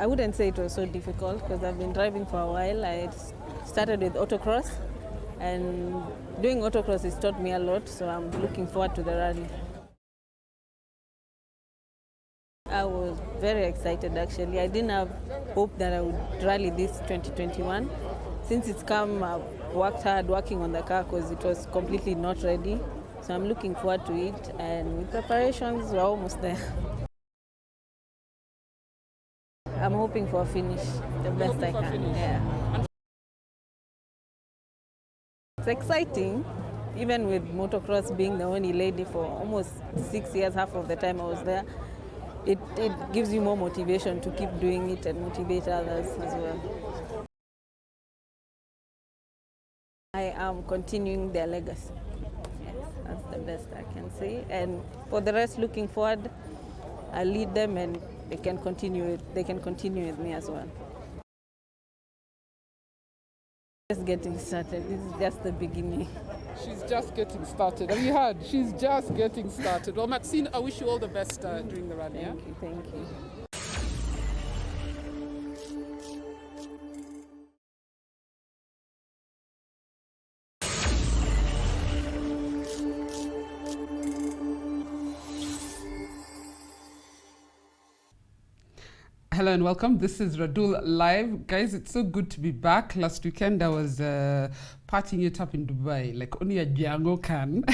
I wouldn't say it was so difficult because I've been driving for a while. I started with autocross, and doing autocross has taught me a lot, so I'm looking forward to the rally. I was very excited actually. I didn't have hope that I would rally this 2021. Since it's come, I've worked hard working on the car because it was completely not ready. So I'm looking forward to it, and with preparations, we're almost there. I'm hoping for a finish, the best I can. Yeah. It's exciting, even with motocross being the only lady for almost 6 years, half of the time I was there. It gives you more motivation to keep doing it and motivate others as well. I am continuing their legacy. Yes, that's the best I can say. And for the rest, looking forward, I lead them and they can continue with me as well. Just getting started. This is just the beginning. She's just getting started. Have you heard? She's just getting started. Well, Maxine, I wish you all the best during the rally. Thank you. Hello and welcome. This is Radull Live. Guys, it's so good to be back. Last weekend I was partying it up in Dubai, like only a Django can.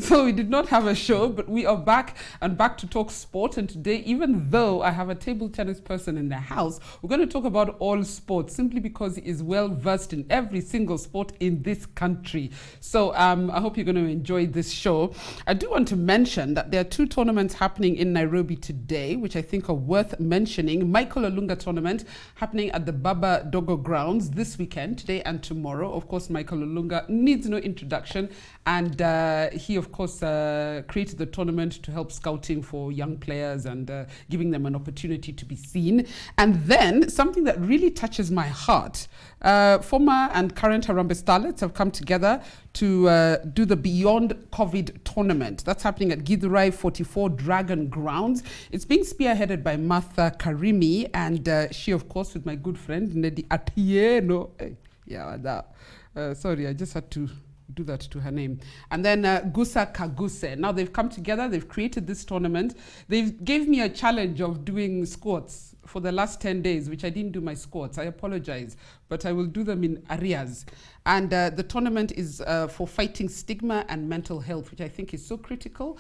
So we did not have a show, but we are back and back to talk sport. And today, even though I have a table tennis person in the house, we're going to talk about all sports simply because he is well versed in every single sport in this country. So I hope you're going to enjoy this show. I do want to mention that there are two tournaments happening in Nairobi today, which I think are worth mentioning. Michael Olunga tournament happening at the Baba Dogo grounds this weekend, today and tomorrow. Of course, Michael Olunga needs no introduction, and he, of course, created the tournament to help scouting for young players and giving them an opportunity to be seen. And then something that really touches my heart, former and current Harambee Starlets have come together to do the Beyond COVID tournament. That's happening at Githurai 44 Dragon Grounds. It's being spearheaded by Martha Karimi, and she, of course, with my good friend Nedi Atieno. Sorry, I just had to do that to her name. And then Gusa Kaguse. Now they've come together, they've created this tournament. They've gave me a challenge of doing squats for the last 10 days, which I didn't do my squats. I apologize, but I will do them in arrears. And the tournament is for fighting stigma and mental health, which I think is so critical.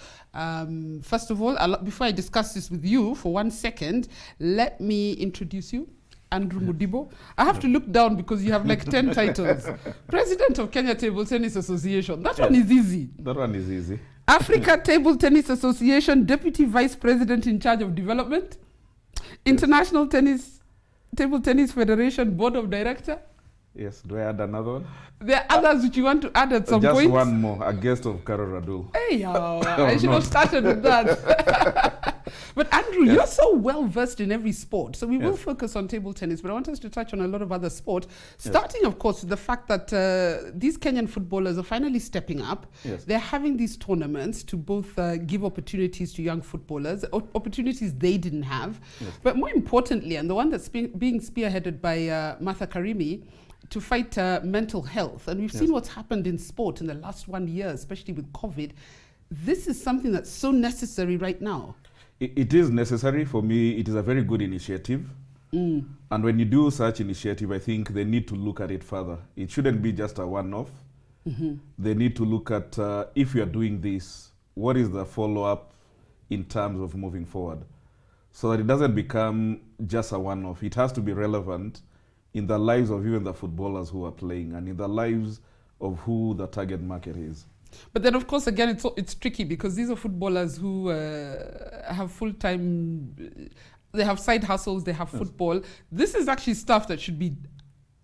First of all, before I discuss this with you for 1 second, let me introduce you. Andrew Mudibo. I have to look down because you have like 10 titles. President of Kenya Table Tennis Association. That one is easy. That one is easy. Africa Table Tennis Association Deputy Vice President in charge of development. International Table Tennis Federation Board of Director. Yes. Do I add another one? There are others which you want to add at some point. Just one more. A guest of Carol Radull. Hey, I should have started with that. But Andrew, you're so well versed in every sport. So we will focus on table tennis, but I want us to touch on a lot of other sport. Starting, of course, with the fact that these Kenyan footballers are finally stepping up. They're having these tournaments to both give opportunities to young footballers, opportunities they didn't have. But more importantly, and the one that's being spearheaded by Martha Karimi, to fight mental health. And we've seen what's happened in sport in the last 1 year, especially with COVID. This is something that's so necessary right now. It is necessary. For me, it is a very good initiative. And when you do such initiative, I think they need to look at it further. It shouldn't be just a one-off. They need to look at, if you are doing this, what is the follow-up in terms of moving forward? So that it doesn't become just a one-off. It has to be relevant in the lives of even the footballers who are playing and in the lives of who the target market is. But then, of course, again, it's tricky because these are footballers who have full-time, they have side hustles, they have football. This is actually stuff that should be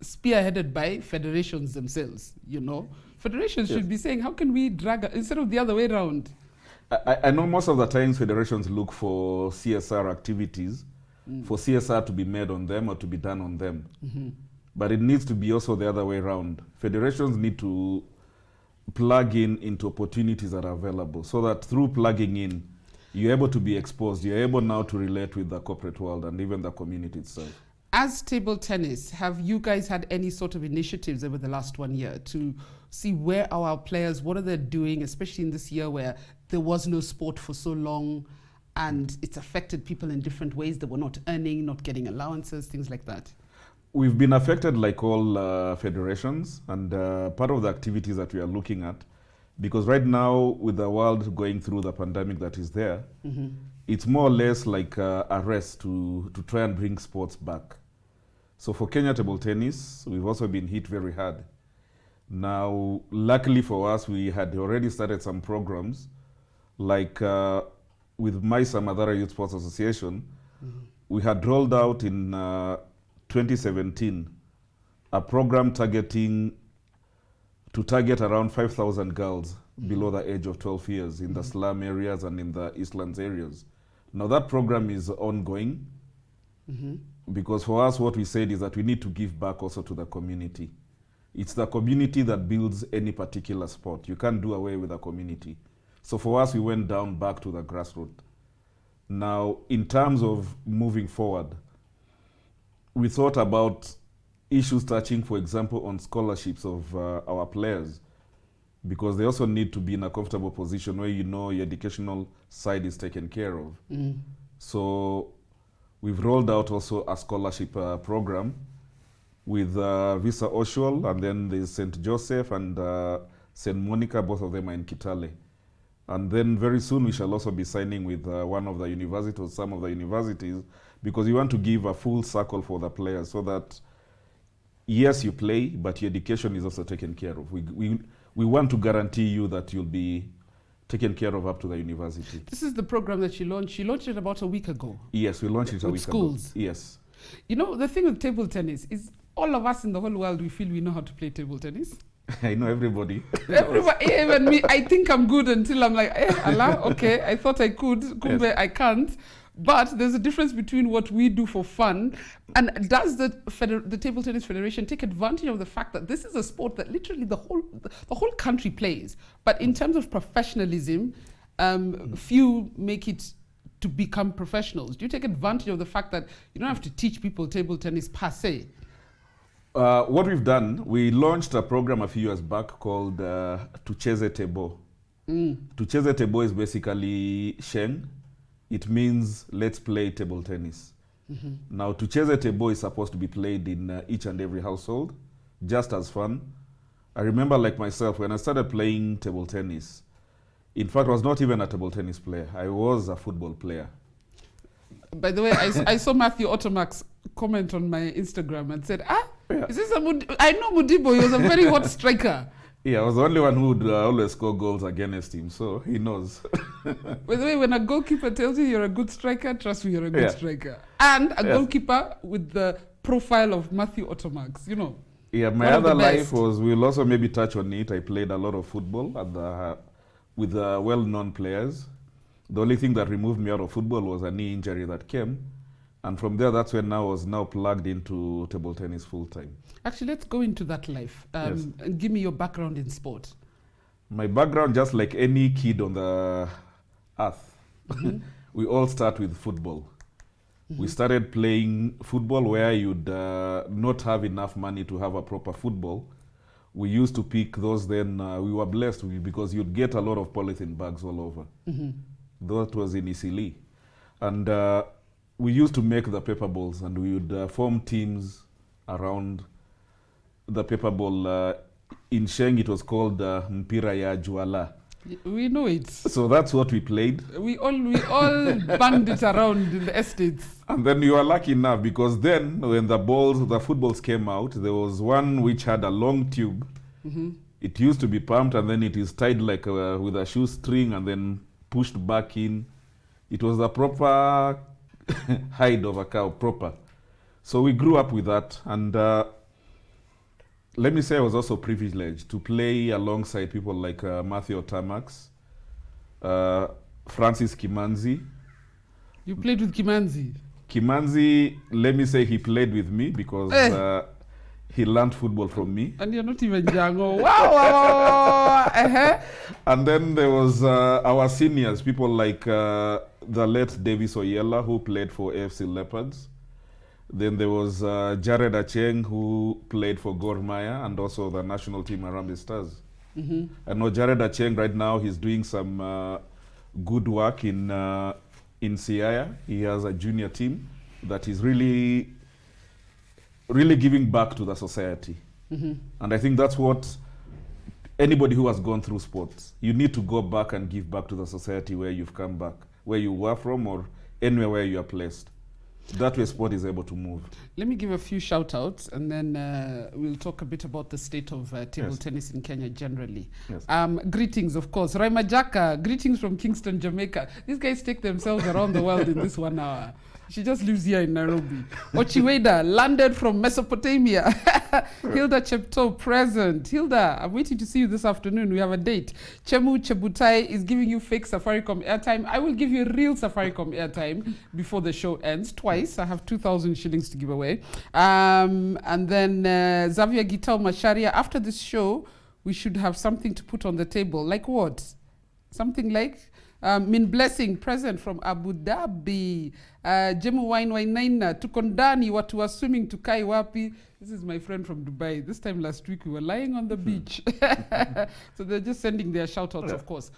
spearheaded by federations themselves, you know. Federations should be saying, how can we drag, instead of the other way around? I know most of the times federations look for CSR activities, for CSR to be made on them or to be done on them. But it needs to be also the other way around. Federations need to plug into opportunities that are available so that through plugging in, you're able to be exposed. You're able now to relate with the corporate world and even the community itself. As table tennis, have you guys had any sort of initiatives over the last 1 year to see where are our players, what are they doing, especially in this year where there was no sport for so long and it's affected people in different ways? They were not earning, not getting allowances, things like that. We've been affected like all federations, and part of the activities that we are looking at, because right now with the world going through the pandemic that is there, it's more or less like a race to try and bring sports back. So for Kenya table tennis, we've also been hit very hard. Now, luckily for us, we had already started some programs, like with Maisa Madara Youth Sports Association, we had rolled out in 2017 a program targeting around 5,000 girls below the age of 12 years in the slum areas and in the Eastlands areas. Now that program is ongoing, because for us what we said is that we need to give back also to the community. It's the community that builds any particular sport. You can't do away with the community. So for us, we went down back to the grassroots. Now, in terms of moving forward, we thought about issues touching, for example, on scholarships of our players, because they also need to be in a comfortable position where you know your educational side is taken care of. So we've rolled out also a scholarship program with Visa Oshual, and then there's St. Joseph and St. Monica, both of them are in Kitale. And then very soon we shall also be signing with one of the universities, or some of the universities, because we want to give a full circle for the players so that, yes, you play, but your education is also taken care of. We want to guarantee you that you'll be taken care of up to the university. This is the program that you launched. You launched it about a week ago. Yes, we launched it a week schools. ago. Yes. You know, the thing with table tennis is all of us in the whole world, we feel we know how to play table tennis. I know everybody. Everybody, even me, I think I'm good until I'm like, Allah, okay, I thought I could, kumbe, yes. I can't. But there's a difference between what we do for fun, and does the Table Tennis Federation take advantage of the fact that this is a sport that literally the whole country plays, but in terms of professionalism, few make it to become professionals? Do you take advantage of the fact that you don't have to teach people table tennis per se? What we've done, we launched a program a few years back called Tucheze Tebo. Tucheze Tebo is basically Sheng. It means let's play table tennis. Now, Tucheze Tebo is supposed to be played in each and every household, just as fun. I remember, like myself, when I started playing table tennis, in fact, I was not even a table tennis player. I was a football player. By the way, I saw Matthew Otomax comment on my Instagram and said, is this I know Mudibo, he was a very hot striker. Yeah, I was the only one who would always score goals against him, so he knows. By the way, when a goalkeeper tells you you're a good striker, trust me, you're a good striker. And a goalkeeper with the profile of Matthew Otomax, you know. Yeah, my other life was, we'll also maybe touch on it. I played a lot of football with well-known players. The only thing that removed me out of football was a knee injury that came. And from there, that's when I was now plugged into table tennis full-time. Actually, let's go into that life. And give me your background in sport. My background, just like any kid on the earth, we all start with football. We started playing football where you'd not have enough money to have a proper football. We used to pick those then, we were blessed because you'd get a lot of polythene bags all over. That was in Isili. And we used to make the paper balls, and we would form teams around the paper ball. In Sheng, it was called Mpira ya Juala. We know it. So that's what we played. We all banged it around in the estates. And then you were lucky enough, because then when the footballs came out, there was one which had a long tube. It used to be pumped, and then it is tied like with a shoestring and then pushed back in. It was a proper hide of a cow, proper. So we grew up with that, and let me say I was also privileged to play alongside people like Matthew Otamax, Francis Kimanzi. You played with Kimanzi? Kimanzi, let me say he played with me because He learned football from me. And you're not even Django. Wow. And then there was our seniors, people like the late Davis Oyella, who played for AFC Leopards. Then there was Jared Acheng, who played for Gor Mahia and also the national team Harambee Stars. I know Jared Acheng right now, he's doing some good work in Siaya. He has a junior team that is really giving back to the society. And I think that's what anybody who has gone through sports, you need to go back and give back to the society where you've come back, where you were from or anywhere where you are placed. That way sport is able to move. Let me give a few shout outs and then we'll talk a bit about the state of table tennis in Kenya generally. Greetings, of course. Raima Jaka, greetings from Kingston, Jamaica. These guys take themselves around the world in this 1 hour. She just lives here in Nairobi. Ochiweda, landed from Mesopotamia. Hilda Chepto, present. Hilda, I'm waiting to see you this afternoon. We have a date. Chemu Chebutai is giving you fake Safaricom airtime. I will give you real Safaricom airtime before the show ends. Twice. I have 2,000 shillings to give away. And then Xavier Gitao Masharia, after this show, we should have something to put on the table. Like what? Something like... Min Blessing, present from Abu Dhabi. Jemu Wine Wainaina, tukondani watu wa swimming tukai wapi. This is my friend from Dubai. This time last week we were lying on the beach. So they're just sending their shout outs, of course.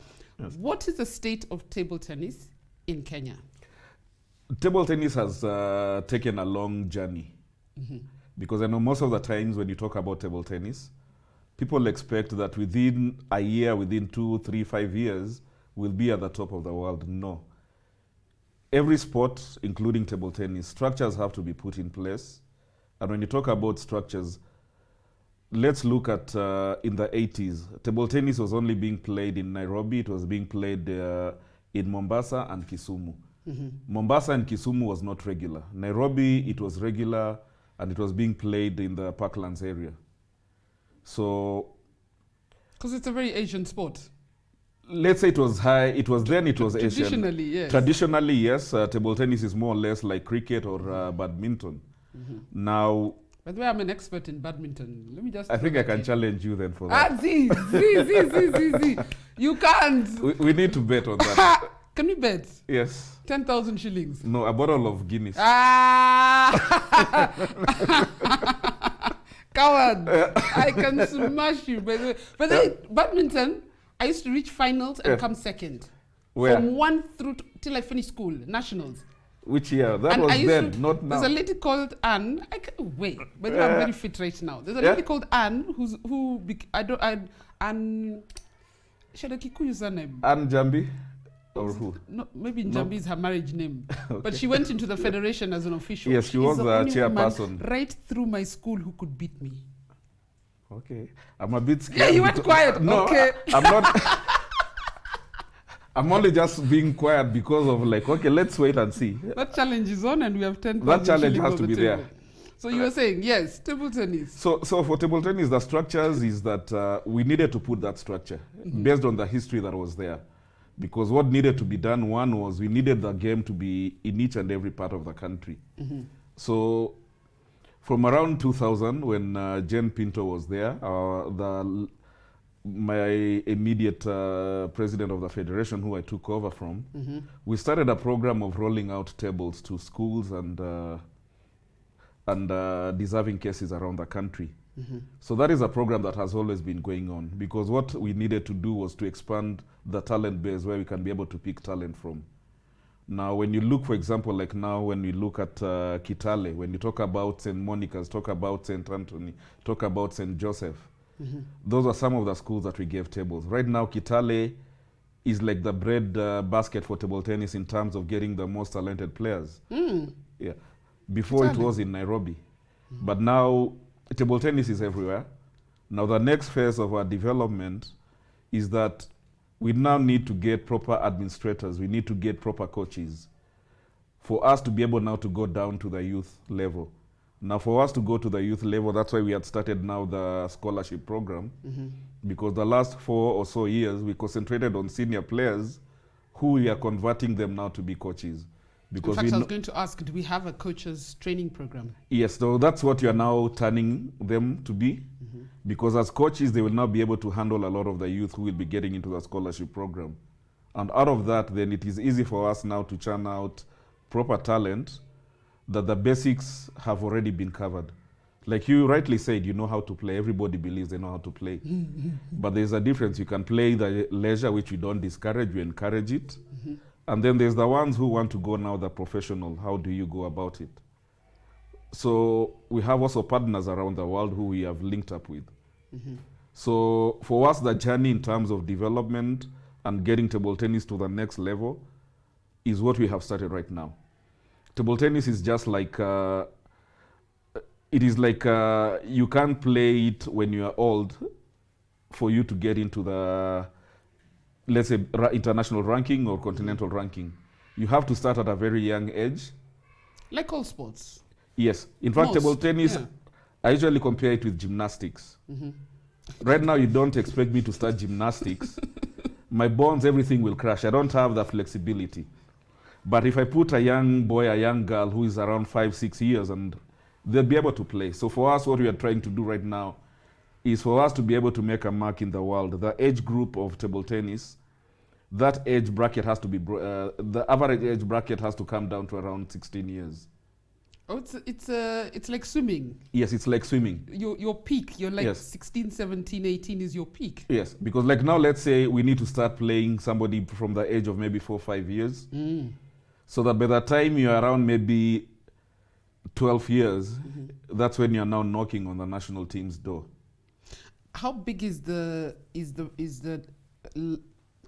What is the state of table tennis in Kenya? Table tennis has taken a long journey. Because I know most of the times when you talk about table tennis, people expect that within a year, within 2, 3, 5 years, will be at the top of the world. No. Every sport, including table tennis, structures have to be put in place. And when you talk about structures, let's look at in the 80s. Table tennis was only being played in Nairobi. It was being played in Mombasa and Kisumu. Mombasa and Kisumu was not regular. Nairobi, it was regular, and it was being played in the Parklands area. So... Because it's a very Asian sport. Let's say it was high, it was then, it was Asian. Traditionally, yes. Traditionally, yes. Table tennis is more or less like cricket or badminton. Now... By the way, I'm an expert in badminton. Let me just... I think I can challenge you then for that. See. You can't. We need to bet on that. Can we bet? Yes. 10,000 shillings. No, a bottle of Guinness. Coward. I can smash you. By the way. But then, badminton... I used to reach finals and come second. Where? From 1 through till I finished school, nationals. Which year? That and was then, not now. There's a lady called Anne. Wait, but I'm very fit right now. There's a lady called Anne Anne. Should I Kikuyu surname? Anne Jambi? Or who? No, maybe Njambi is her marriage name. Okay. But she went into the federation as an official. Yes, she was the chairperson. Right through my school who could beat me. Okay, I'm a bit scared. Yeah, you went quiet. No, okay. I'm not. I'm only just being quiet because of like, okay, let's wait and see. That challenge is on and we have 10,000. That challenge has to be there. So you were saying, yes, table tennis. So for table tennis, the structures is that we needed to put that structure based on the history that was there. Because what needed to be done, one was we needed the game to be in each and every part of the country. So from around 2000, when Jen Pinto was there, my immediate president of the federation, who I took over from, we started a program of rolling out tables to schools and deserving cases around the country. So that is a program that has always been going on, because what we needed to do was to expand the talent base where we can be able to pick talent from. Now, when you look, for example, like now when we look at Kitale, when you talk about St. Monica's, talk about St. Anthony, talk about St. Joseph, those are some of the schools that we gave tables. Right now, Kitale is like the bread basket for table tennis in terms of getting the most talented players. Yeah. Before Kitale. It was in Nairobi. But now, table tennis is everywhere. Now, the next phase of our development is that we now need to get proper administrators. We need to get proper coaches for us to be able now to go down to the youth level. Now, for us to go to the youth level, that's why we had started now the scholarship program, because the last 4 or so years, we concentrated on senior players who we are converting them now to be coaches. Because in fact, I was going to ask, do we have a coaches training program? Yes, so that's what you are now turning them to be. Because as coaches, they will now be able to handle a lot of the youth who will be getting into the scholarship program. And out of that, then it is easy for us now to churn out proper talent that the basics have already been covered. Like you rightly said, you know how to play. Everybody believes they know how to play. But there's a difference. You can play the leisure, which we don't discourage, we encourage it. And then there's the ones who want to go now the professional. How do you go about it? So we have also partners around the world who we have linked up with. So for us, the journey in terms of development and getting table tennis to the next level is what we have started right now. Table tennis is just like, it is like you can't play it when you are old for you to get into the, let's say, international ranking or continental ranking. You have to start at a very young age. Like all sports. Yes. In fact, table tennis, I usually compare it with gymnastics. Right now, you don't expect me to start gymnastics. My bones, everything will crash. I don't have the flexibility. But if I put a young boy, a young girl who is around 5, 6 years, and they'll be able to play. So for us, what we are trying to do right now is for us to be able to make a mark in the world. The age group of table tennis, that age bracket has to be, the average age bracket has to come down to around 16 years. Oh, it's like swimming. Yes, it's like swimming. Your peak, you're like 16, 17, 18 is your peak. Yes, because like now, let's say we need to start playing somebody from the age of maybe 4 or 5 years. So that by the time you're around maybe 12 years, that's when you're now knocking on the national team's door. How big is the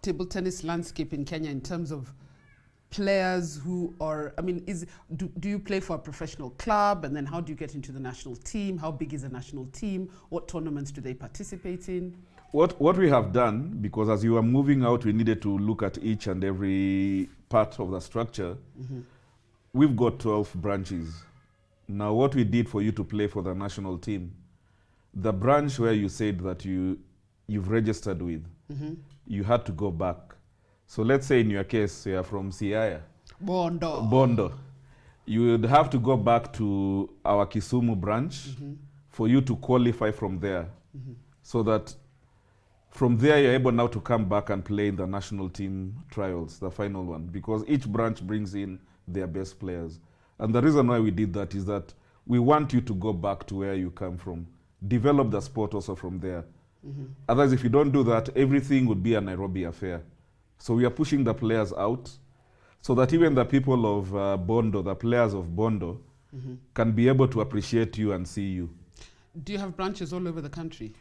table tennis landscape in Kenya in terms of players who are, I mean, do you play for a professional club, and then how do you get into the national team? How big is the national team? What tournaments do they participate in? What we have done, because as you are moving out, we needed to look at each and every part of the structure. We've got 12 branches. Now, what we did for you to play for the national team, the branch where you said that you've registered with, you had to go back. So let's say in your case, you are from Siaya. Bondo. You would have to go back to our Kisumu branch for you to qualify from there. So that from there, you're able now to come back and play in the national team trials, the final one, because each branch brings in their best players. And the reason why we did that is that we want you to go back to where you come from, develop the sport also from there. Otherwise, if you don't do that, everything would be a Nairobi affair. So we are pushing the players out so that even the people of Bondo, the players of Bondo, can be able to appreciate you and see you. Do you have branches all over the country?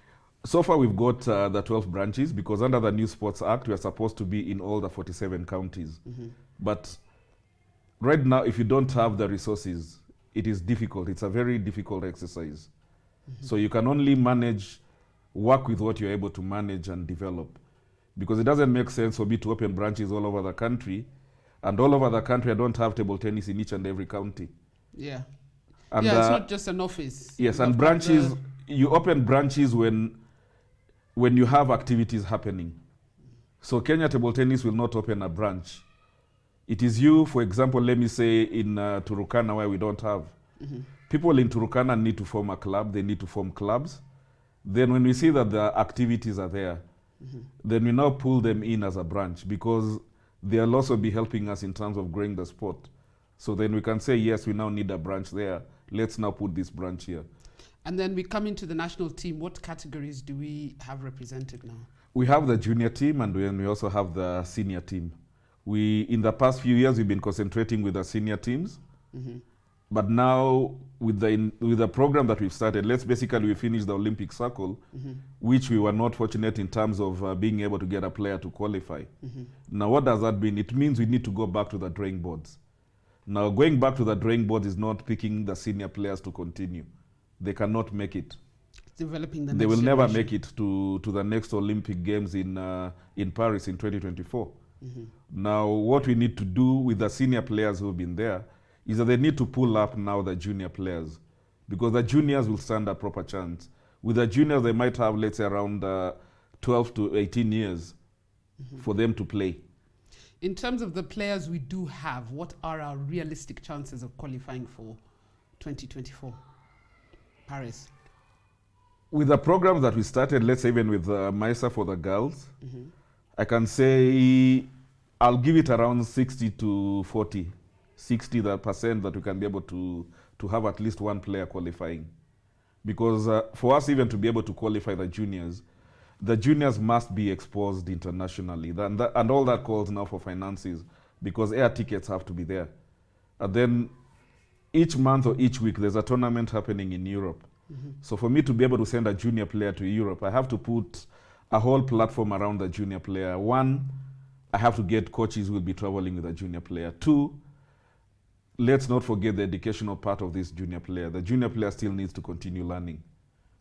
So far, we've got the 12 branches, because under the New Sports Act, we are supposed to be in all the 47 counties. But right now, if you don't have the resources, it is difficult. It's a very difficult exercise. So you can only work with what you're able to manage and develop. Because it doesn't make sense for me to open branches all over the country, and all over the country I don't have table tennis in each and every county. Yeah. And it's not just an office. Yes, and branches, you open branches when you have activities happening. So Kenya Table Tennis will not open a branch. It is you, for example, let me say in Turukana, where we don't have. People in Turukana need to form a club, they need to form clubs. Then when we see that the activities are there, then we now pull them in as a branch, because they'll also be helping us in terms of growing the sport. So then we can say, yes, we now need a branch there. Let's now put this branch here. And then we come into the national team. What categories do we have represented now? We have the junior team, and then we also have the senior team. In the past few years, we've been concentrating with the senior teams. But now, with the program that we've started, we finished the Olympic circle, which we were not fortunate in terms of being able to get a player to qualify. Now, what does that mean? It means we need to go back to the drawing boards. Now, going back to the drawing boards is not picking the senior players to continue. They cannot make it. Developing the They next will never generation. make it to the next Olympic Games in Paris in 2024. Now, what we need to do with the senior players who have been there is that they need to pull up now the junior players, because the juniors will stand a proper chance. With the juniors, they might have, let's say, around 12 to 18 years for them to play. In terms of the players we do have, what are our realistic chances of qualifying for 2024 Paris? With the program that we started, let's say even with MISA for the girls, I can say I'll give it around 60 to 40, 60% that we can be able to have at least one player qualifying. Because for us even to be able to qualify the juniors must be exposed internationally. And all that calls now for finances, because air tickets have to be there. And then each month or each week, there's a tournament happening in Europe. So for me to be able to send a junior player to Europe, I have to put a whole platform around the junior player. One, I have to get coaches who will be traveling with a junior player. Two, let's not forget the educational part of this junior player. The junior player still needs to continue learning.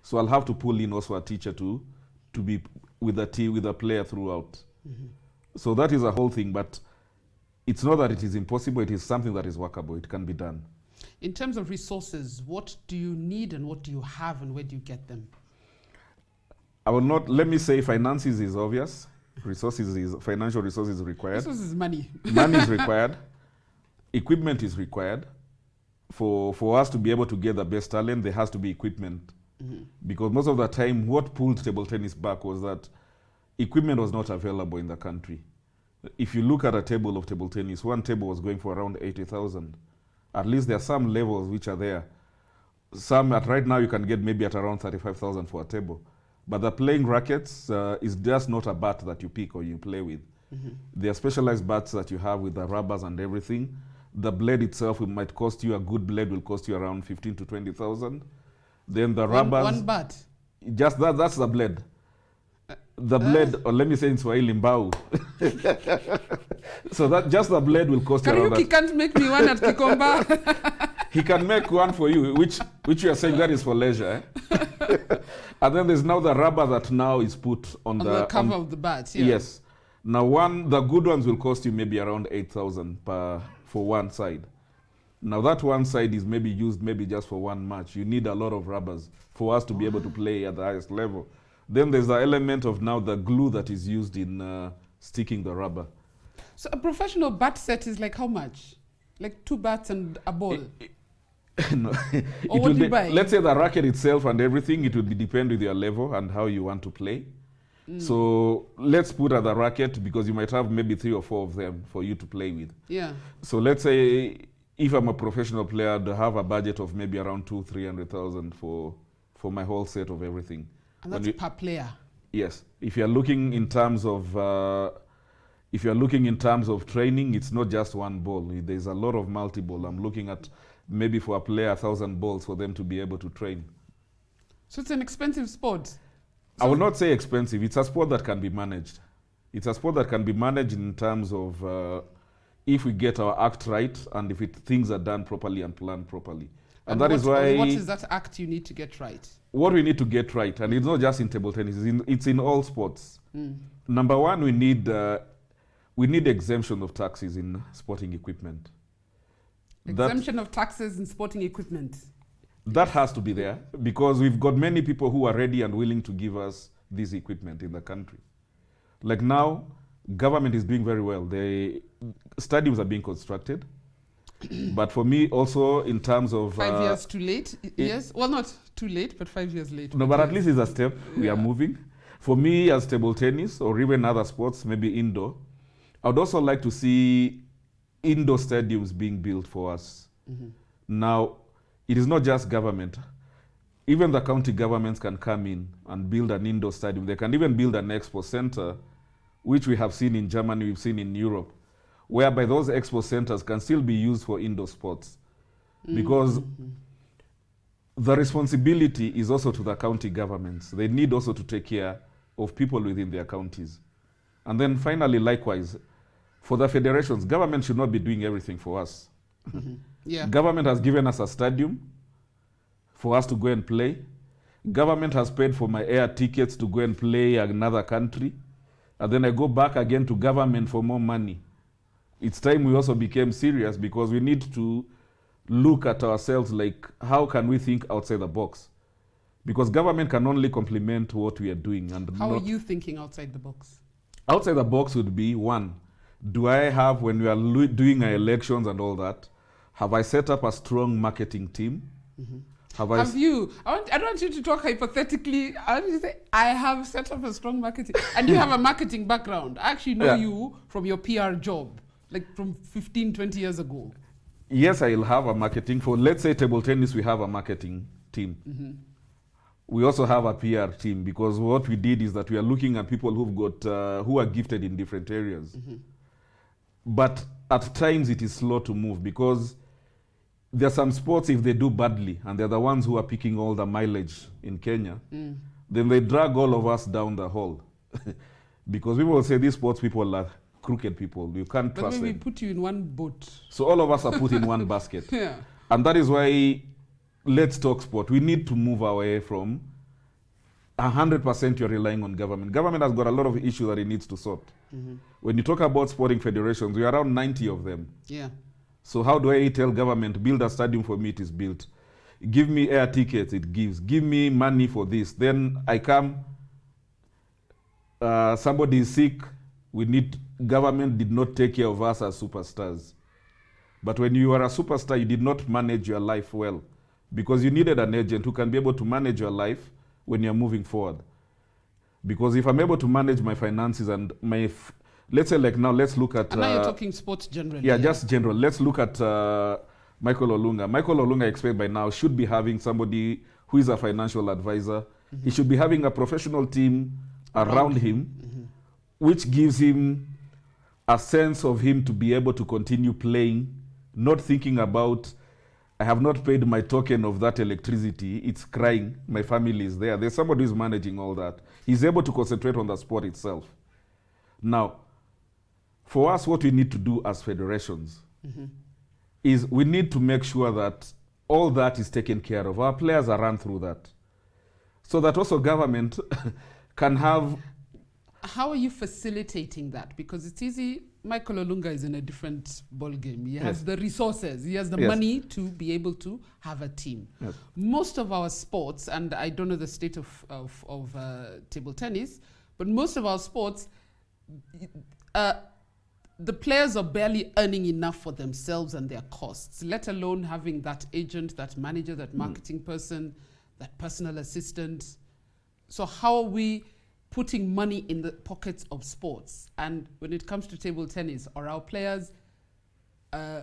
So I'll have to pull in also a teacher to be with a player throughout. So that is a whole thing, but it's not that it is impossible, it is something that is workable, it can be done. In terms of resources, what do you need and what do you have and where do you get them? Let me say finances is obvious. Financial resources is required. Resources is money. Money is required. Equipment is required. For us to be able to get the best talent, there has to be equipment. Because most of the time, what pulled table tennis back was that equipment was not available in the country. If you look at a table of table tennis, one table was going for around 80,000. At least there are some levels which are there. Some right now you can get maybe at around 35,000 for a table. But the playing rackets is just not a bat that you pick or you play with. There are specialized bats that you have with the rubbers and everything. The blade itself might cost you, a good blade will cost you around 15 to 20,000. Then the rubbers. One bat? Just that's the blade. The blade, or let me say in Swahili, mbao. So that just the blade will cost you around Kariuki can't make me one at Kikomba. He can make one for you, which you are saying that is for leisure. And then there's now the rubber that now is put on the cover of the bat. Yeah. Yes. Now the good ones will cost you maybe around 8,000 for one side. Now that one side is maybe used maybe just for one match. You need a lot of rubbers for us to be able to play at the highest level. Then there's the element of now the glue that is used in sticking the rubber. So a professional bat set is like how much? Like 2 bats and a ball? No. Or what do you buy? Let's say the racket itself and everything, it will depend with your level and how you want to play. So let's put at the racket, because you might have maybe 3 or 4 of them for you to play with. Yeah. So let's say if I'm a professional player, I'd have a budget of maybe around 200,000-300,000 for my whole set of everything. And that's per player? Yes. If you're looking in terms of training, it's not just one ball. There's a lot of multi-ball. I'm looking at maybe for a player 1,000 balls for them to be able to train. So it's an expensive sport? I will not say expensive. It's a sport that can be managed. It's a sport that can be managed in terms of if we get our act right and if things are done properly and planned properly. And that is why... What is that act you need to get right? What we need to get right, and it's not just in table tennis, it's in all sports. Number one, we need exemption of taxes in sporting equipment. Exemption of taxes in sporting equipment. That has to be there, because we've got many people who are ready and willing to give us this equipment in the country. Like now, government is doing very well. The stadiums are being constructed. But for me also in terms of... 5 years too late? Yes. Well, not too late, but 5 years late. No, but at least it's a step. We are moving. For me as table tennis or even other sports, maybe indoor, I would also like to see indoor stadiums being built for us. Now, it is not just government. Even the county governments can come in and build an indoor stadium. They can even build an expo center, which we have seen in Germany, we've seen in Europe, whereby those expo centers can still be used for indoor sports. Because the responsibility is also to the county governments. They need also to take care of people within their counties. And then finally, likewise, for the federations, government should not be doing everything for us. Yeah. Government has given us a stadium for us to go and play. Government has paid for my air tickets to go and play another country. And then I go back again to government for more money. It's time we also became serious, because we need to look at ourselves like, how can we think outside the box? Because government can only complement what we are doing. And how are you thinking outside the box? Outside the box would be, one, Do I have, when we are doing our elections and all that, have I set up a strong marketing team? Have you? I don't want you to talk hypothetically. I want you to say, I have set up a strong marketing. And you have a marketing background. I actually know you from your PR job, like from 15, 20 years ago. Yes, I'll have a marketing. For, let's say, table tennis, we have a marketing team. We also have a PR team, because what we did is that we are looking at people who've got, who are gifted in different areas. But at times it is slow to move, because there are some sports, if they do badly, and they're the ones who are picking all the mileage in Kenya, then they drag all of us down the hole. Because people will say these sports people are crooked people. You can't trust them. But we put you in one boat. So all of us are put in one basket. Yeah. And that is why, let's talk sport. We need to move away from 100% you're relying on government. Government has got a lot of issues that it needs to sort. When you talk about sporting federations, we are around 90 of them. Yeah. So how do I tell government, build a stadium for me, it is built. Give me air tickets, it gives. Give me money for this. Then I come, somebody is sick, we need, government did not take care of us as superstars. But when you are a superstar, you did not manage your life well, because you needed an agent who can be able to manage your life when you're moving forward. Because if I'm able to manage my finances and my, let's say like now, let's look at... And now you're talking sports generally. Yeah, just general. Let's look at Michael Olunga. Michael Olunga, I expect by now, should be having somebody who is a financial advisor. He should be having a professional team around him, which gives him a sense of him to be able to continue playing, not thinking about, I have not paid my token of that electricity, it's crying, my family is there. There's somebody who's managing all that. He's able to concentrate on the sport itself. Now, for us, what we need to do as federations is we need to make sure that all that is taken care of. Our players are run through that. So that also government can have... How are you facilitating that? Because it's easy. Michael Olunga is in a different ballgame. He has the resources. He has the money to be able to have a team. Most of our sports, and I don't know the state of table tennis, but most of our sports, the players are barely earning enough for themselves and their costs, let alone having that agent, that manager, that marketing person, that personal assistant. So how are we putting money in the pockets of sports? And when it comes to table tennis, are our players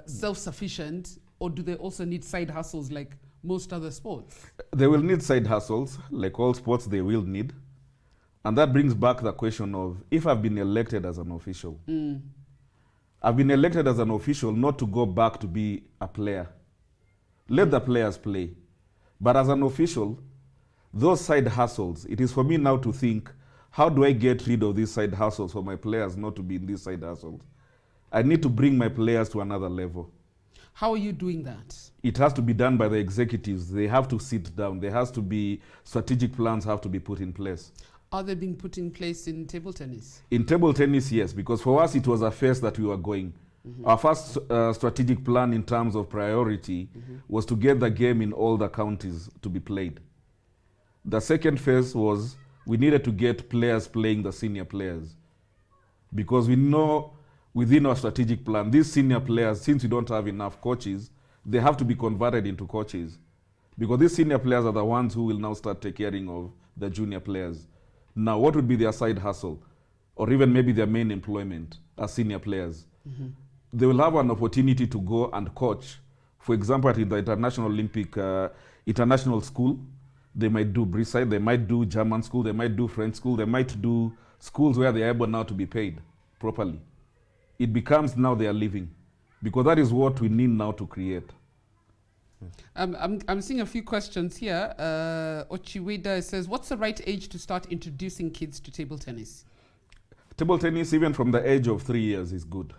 self-sufficient, or do they also need side hustles like most other sports? They will need side hustles, like all sports they will need. And that brings back the question of, if I've been elected as an official, I've been elected as an official not to go back to be a player. Let the players play. But as an official, those side hustles, it is for me now to think, how do I get rid of these side hustles for my players not to be in these side hustles? I need to bring my players to another level. How are you doing that? It has to be done by the executives. They have to sit down. There has to be, strategic plans have to be put in place. Are they being put in place in table tennis? In table tennis, yes, because for us it was a phase that we were going. Our first strategic plan in terms of priority was to get the game in all the counties to be played. The second phase was we needed to get players playing the senior players, because we know within our strategic plan, these senior players, since we don't have enough coaches, they have to be converted into coaches, because these senior players are the ones who will now start taking care of the junior players. Now, what would be their side hustle, or even maybe their main employment as senior players? They will have an opportunity to go and coach. For example, at the International Olympic International School, they might do Briside, they might do German school, they might do French school, they might do schools where they are able now to be paid properly. It becomes now they are living, because that is what we need now to create. I'm seeing a few questions here. Ochiweda says, what's the right age to start introducing kids to table tennis? Table tennis, even from the age of 3 years, is good.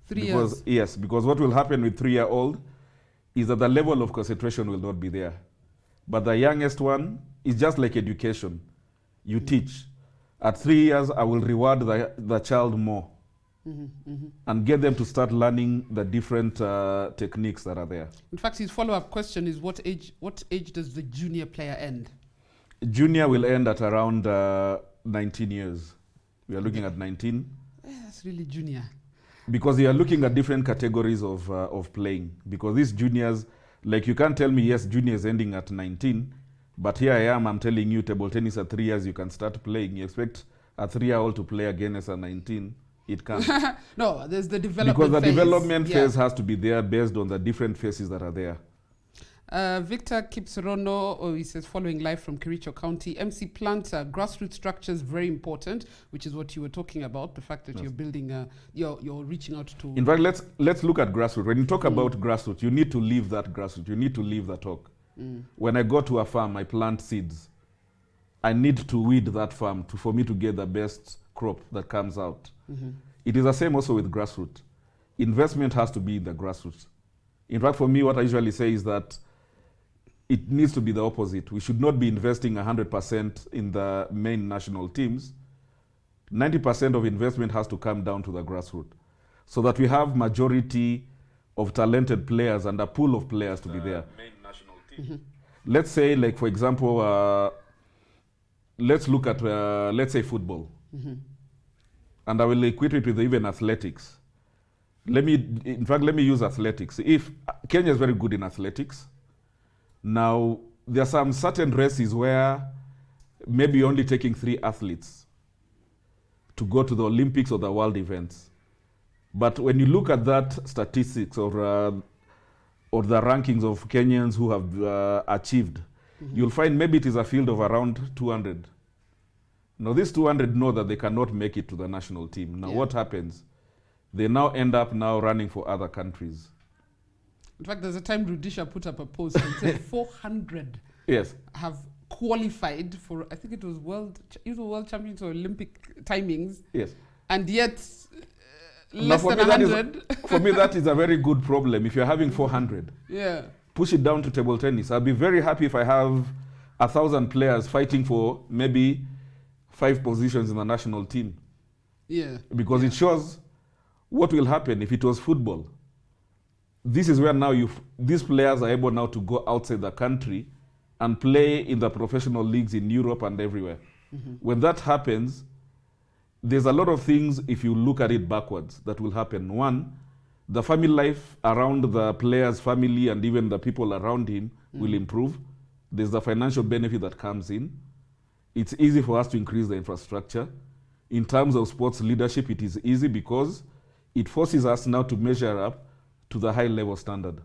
3 years? Yes, because what will happen with 3-year-old is that the level of concentration will not be there. But the youngest one is just like education. You teach. At 3 years, I will reward the child more and get them to start learning the different techniques that are there. In fact, his follow-up question is, what age does the junior player end? Junior will end at around 19 years. We are looking at 19. That's really junior. Because you are looking at different categories of playing. Because these juniors, like you can't tell me, yes, juniors ending at 19, but here I am, I'm telling you, table tennis at 3 years, you can start playing. You expect a 3-year-old to play again as a 19. It can't. No, there's the development because the phase. development phase has to be there based on the different phases that are there. Victor Kipsorono, he says, following live from Kericho County, MC Planter, grassroots structure is very important, which is what you were talking about, the fact that you're building, you're reaching out to... In fact, let's look at grassroots. When you talk about grassroots, you need to leave that grassroots. You need to leave the talk. When I go to a farm, I plant seeds. I need to weed that farm for me to get the best crop that comes out. It is the same also with grassroots. Investment has to be in the grassroots. In fact, for me, what I usually say is that it needs to be the opposite. We should not be investing 100% in the main national teams. 90% of investment has to come down to the grassroots so that we have majority of talented players and a pool of players to be there. Main national team. Let's say, like, for example, let's look at, let's say, football. And I will equate it with even athletics. Let me use athletics. If Kenya is very good in athletics, now there are some certain races where maybe only taking 3 athletes to go to the Olympics or the world events. But when you look at that statistics or the rankings of Kenyans who have achieved, you'll find maybe it is a field of around 200. Now, these 200 know that they cannot make it to the national team. Now, what happens? They now end up running for other countries. In fact, there's a time Rudisha put up a post and said 400 have qualified for, I think it was world champions or Olympic timings. Yes. And yet, less than 100. For me, that is a very good problem. If you're having 400, push it down to table tennis. I'll be very happy if I have 1,000 players fighting for maybe 5 positions in the national team. Because it shows what will happen if it was football. This is where now these players are able now to go outside the country and play in the professional leagues in Europe and everywhere. When that happens, there's a lot of things, if you look at it backwards, that will happen. One, the family life around the player's family and even the people around him will improve. There's the financial benefit that comes in. It's easy for us to increase the infrastructure. In terms of sports leadership, it is easy because it forces us now to measure up to the high level standard.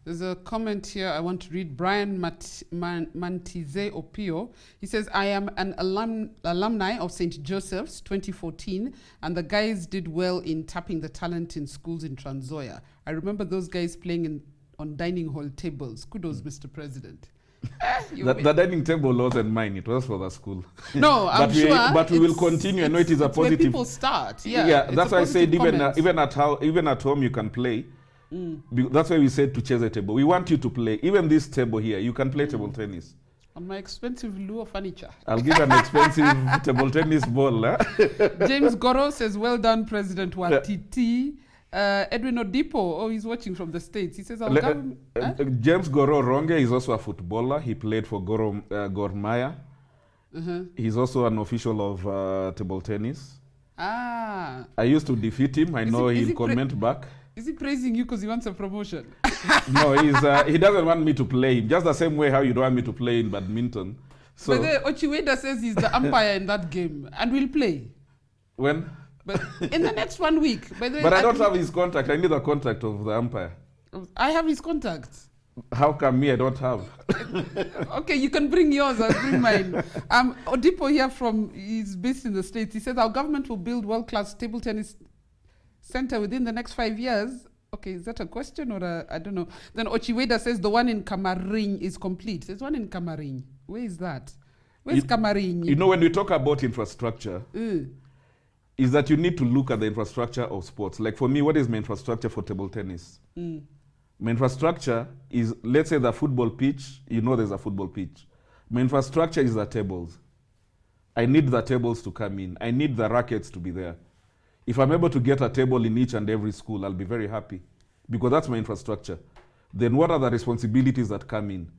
There's a comment here I want to read. Brian Mantize Opio. He says, I am an alumni of St. Joseph's 2014, and the guys did well in tapping the talent in schools in Trans Nzoia. I remember those guys playing on dining hall tables. Kudos, Mr. President. The dining table wasn't mine, it was for the school. No, but we will continue. I know it is a positive. Where people start. That's why I said even at home you can play. That's why we said to chase a table. We want you to play. Even this table here, you can play table tennis. On my expensive Luo furniture. I'll give an expensive table tennis ball. James Goro says, well done, President Watiti. Edwin Odipo, he's watching from the States. He says, James Goro Ronge is also a footballer. He played for Gor Mahia. He's also an official of table tennis. I used to defeat him. I know he'll comment back. Is he praising you because he wants a promotion? No, he doesn't want me to play him. Just the same way how you don't want me to play in badminton. So, but Ochiweda says he's the umpire in that game and will play. When? But in the next 1 week. But I don't have his contact. I need the contact of the umpire. I have his contact. How come me I don't have? Okay, you can bring yours. I'll bring mine. Odipo here he's based in the States. He says our government will build world-class table tennis center within the next 5 years. Okay, is that a question or I don't know. Then Ochiweda says the one in Kamaring is complete. There's one in Kamaring. Where is that? Where's Kamaring? You know, when we talk about infrastructure, is that you need to look at the infrastructure of sports. Like for me, what is my infrastructure for table tennis? My infrastructure is, let's say the football pitch, there's a football pitch. My infrastructure is the tables. I need the tables to come in. I need the rackets to be there. If I'm able to get a table in each and every school, I'll be very happy because that's my infrastructure. Then what are the responsibilities that come in?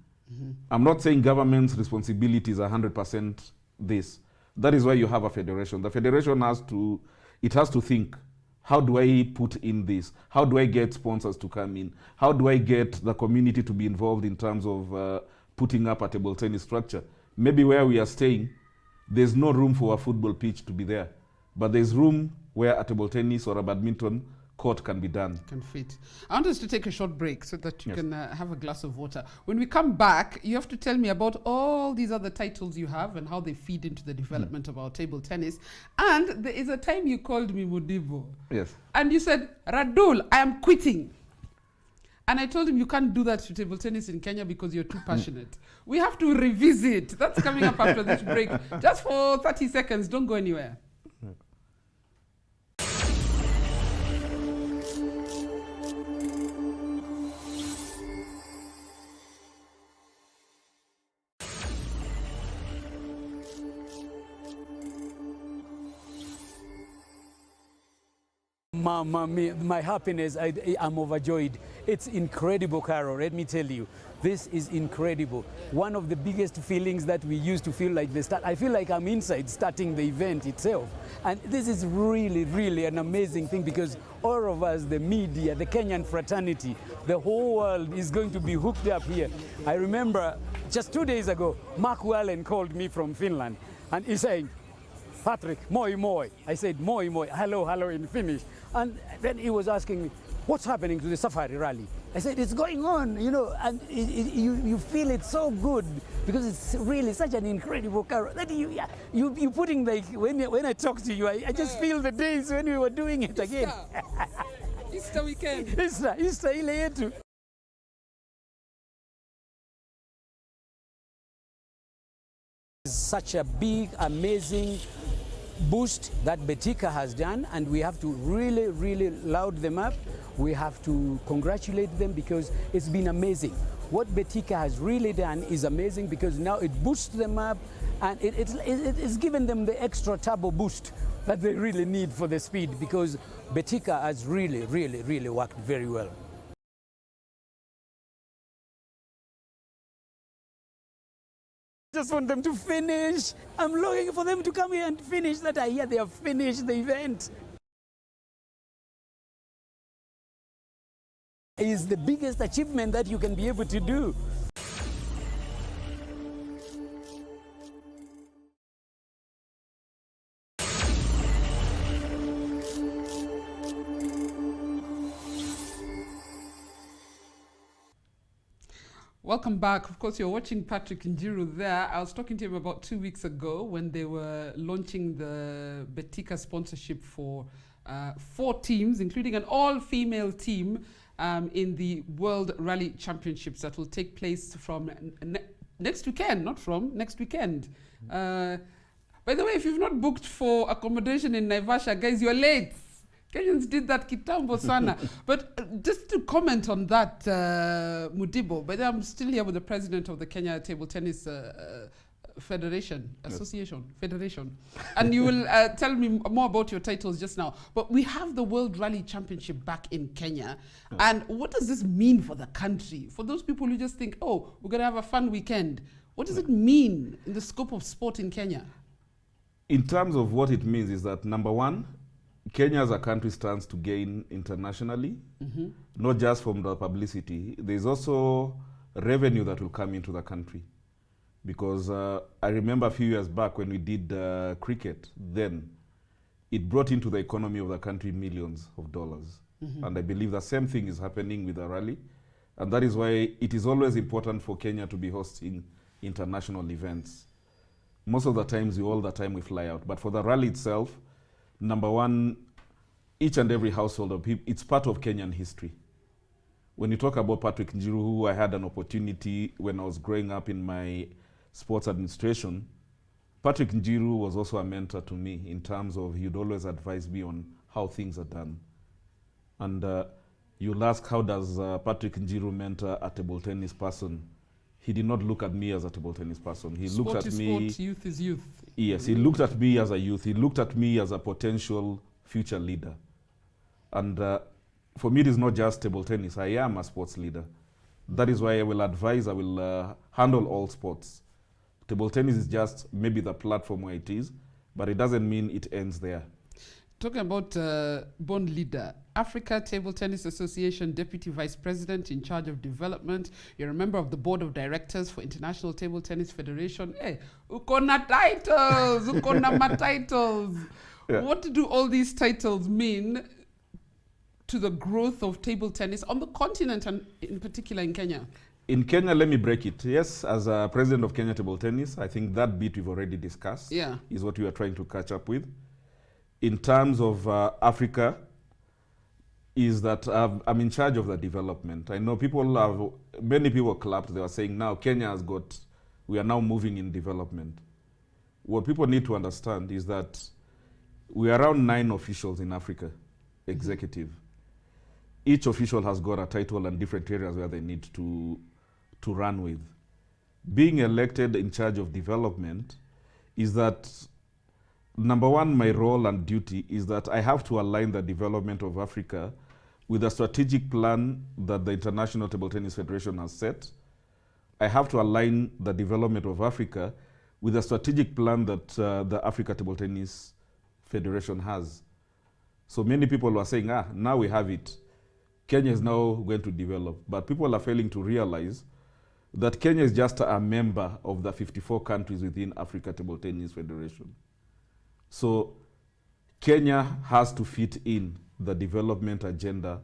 I'm not saying government's responsibility is 100% this. That is why you have a federation. The federation has to it has to think, how do I put in this? How do I get sponsors to come in? How do I get the community to be involved in terms of putting up a table tennis structure? Maybe where we are staying, there's no room for a football pitch to be there, but there's room where a table tennis or a badminton court can be done. Can fit. I want us to take a short break so that you can have a glass of water. When we come back, you have to tell me about all these other titles you have and how they feed into the development of our table tennis. And there is a time you called me Mudibo. Yes. And you said, Radull, I am quitting. And I told him you can't do that to table tennis in Kenya because you're too passionate. We have to revisit. That's coming up after this break. Just for 30 seconds. Don't go anywhere. Mama, my happiness, I'm overjoyed. It's incredible, Carol, let me tell you. This is incredible. One of the biggest feelings that we used to feel like the start. I feel like I'm inside starting the event itself. And this is really, really an amazing thing because all of us, the media, the Kenyan fraternity, the whole world is going to be hooked up here. I remember just 2 days ago, Mark Wallen called me from Finland and he said, Patrick, moi moi. I said, moi moi, hello, hello in Finnish. And then he was asking me, what's happening to the Safari Rally? I said, it's going on, you know, and you feel it so good because it's really such an incredible car. That you putting like, when I talk to you, I just feel the days when we were doing it again. Easter weekend. Easter ile yetu. Such a big, amazing boost that Betika has done, and we have to really, really loud them up. We have to congratulate them because it's been amazing. What Betika has really done is amazing because now it boosts them up and it's given them the extra turbo boost that they really need for the speed because Betika has really, really, really worked very well. Just want them to finish. I'm looking for them to come here and finish that. I hear they have finished the event. It's the biggest achievement that you can be able to do. Welcome back. Of course, you're watching Patrick Njiru there. I was talking to him about 2 weeks ago when they were launching the Betika sponsorship for 4 teams, including an all-female team in the World Rally Championships that will take place from next weekend, not from, next weekend. By the way, if you've not booked for accommodation in Naivasha, guys, you're late. Kenyans did that kitambo sana. But just to comment on that, Mudibo, but I'm still here with the president of the Kenya Table Tennis Federation, Association, Federation. And you will tell me more about your titles just now. But we have the World Rally Championship back in Kenya. And what does this mean for the country? For those people who just think, oh, we're going to have a fun weekend. What does it mean in the scope of sport in Kenya? In terms of what it means is that, number one, Kenya as a country stands to gain internationally, not just from the publicity. There's also revenue that will come into the country. Because I remember a few years back when we did cricket, then it brought into the economy of the country millions of dollars. And I believe the same thing is happening with the rally. And that is why it is always important for Kenya to be hosting international events. Most of the times, all the time we fly out. But for the rally itself, number one, each and every household of people, it's part of Kenyan history. When you talk about Patrick Njiru, who I had an opportunity when I was growing up in my sports administration, Patrick Njiru was also a mentor to me in terms of he'd always advise me on how things are done. And you'll ask, how does Patrick Njiru mentor a table tennis person? He did not look at me as a table tennis person. He looked at me. Sport, youth is youth. Yes, he looked at me as a youth. He looked at me as a potential future leader. And for me, it is not just table tennis. I am a sports leader. That is why I will advise, I will handle all sports. Table tennis is just maybe the platform where it is, but it doesn't mean it ends there. talking about born leader, Africa Table Tennis Association Deputy Vice President in charge of development. You're a member of the Board of Directors for International Table Tennis Federation. Hey, ukona titles, ukona ma titles. Yeah. What do all these titles mean to the growth of table tennis on the continent and in particular in Kenya? In Kenya, let me break it. Yes, as a president of Kenya Table Tennis, I think that bit we've already discussed is what we are trying to catch up with. In terms of Africa, is that I'm in charge of the development. I know many people clapped. They were saying now Kenya we are now moving in development. What people need to understand is that we are around 9 officials in Africa, executive. Each official has got a title and different areas where they need to run with. Being elected in charge of development is that, number one, my role and duty is that I have to align the development of Africa with a strategic plan that the International Table Tennis Federation has set. I have to align the development of Africa with a strategic plan that the Africa Table Tennis Federation has. So many people were saying, now we have it. Kenya is now going to develop. But people are failing to realize that Kenya is just a member of the 54 countries within Africa Table Tennis Federation. So Kenya has to fit in the development agenda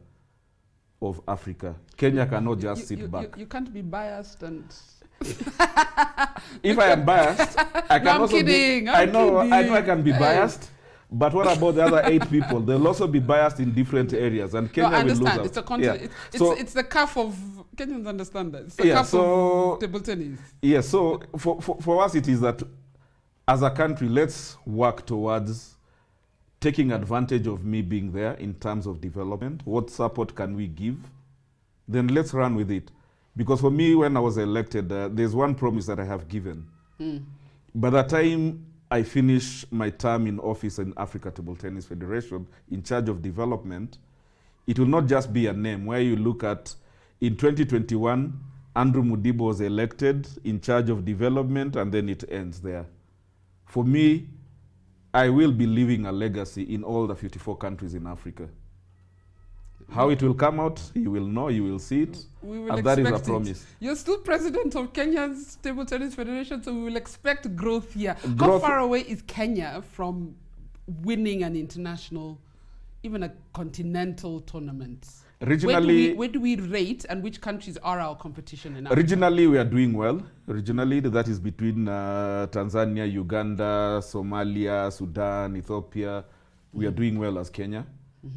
of Africa. Kenya cannot just sit back. You can't be biased and... If I am biased, I can I'm also kidding. I know I can be biased. But what about the other 8 people? They'll also be biased in different areas, and Kenya I will lose understand. out. It's a content. It's the calf of... Kenyans understand that. It's the calf of table tennis. Yes, so for us it is that as a country, let's work towards taking advantage of me being there in terms of development. What support can we give? Then let's run with it. Because for me, when I was elected, there's one promise that I have given. By the time I finish my term in office in Africa Table Tennis Federation, in charge of development, it will not just be a name where you look at, in 2021, Andrew Mudibo was elected in charge of development, and then it ends there. For me, I will be leaving a legacy in all the 54 countries in Africa. How it will come out, you will know, you will see it. We will and that is a expect promise. You're still president of Kenya's Table Tennis Federation, so we will expect growth here. Growth. How far away is Kenya from winning an international, even a continental tournament? Regionally, where do we rate, and which countries are our competition in Africa? regionally, we are doing well. Regionally, that is between Tanzania, Uganda, Somalia, Sudan, Ethiopia. We are doing well as Kenya.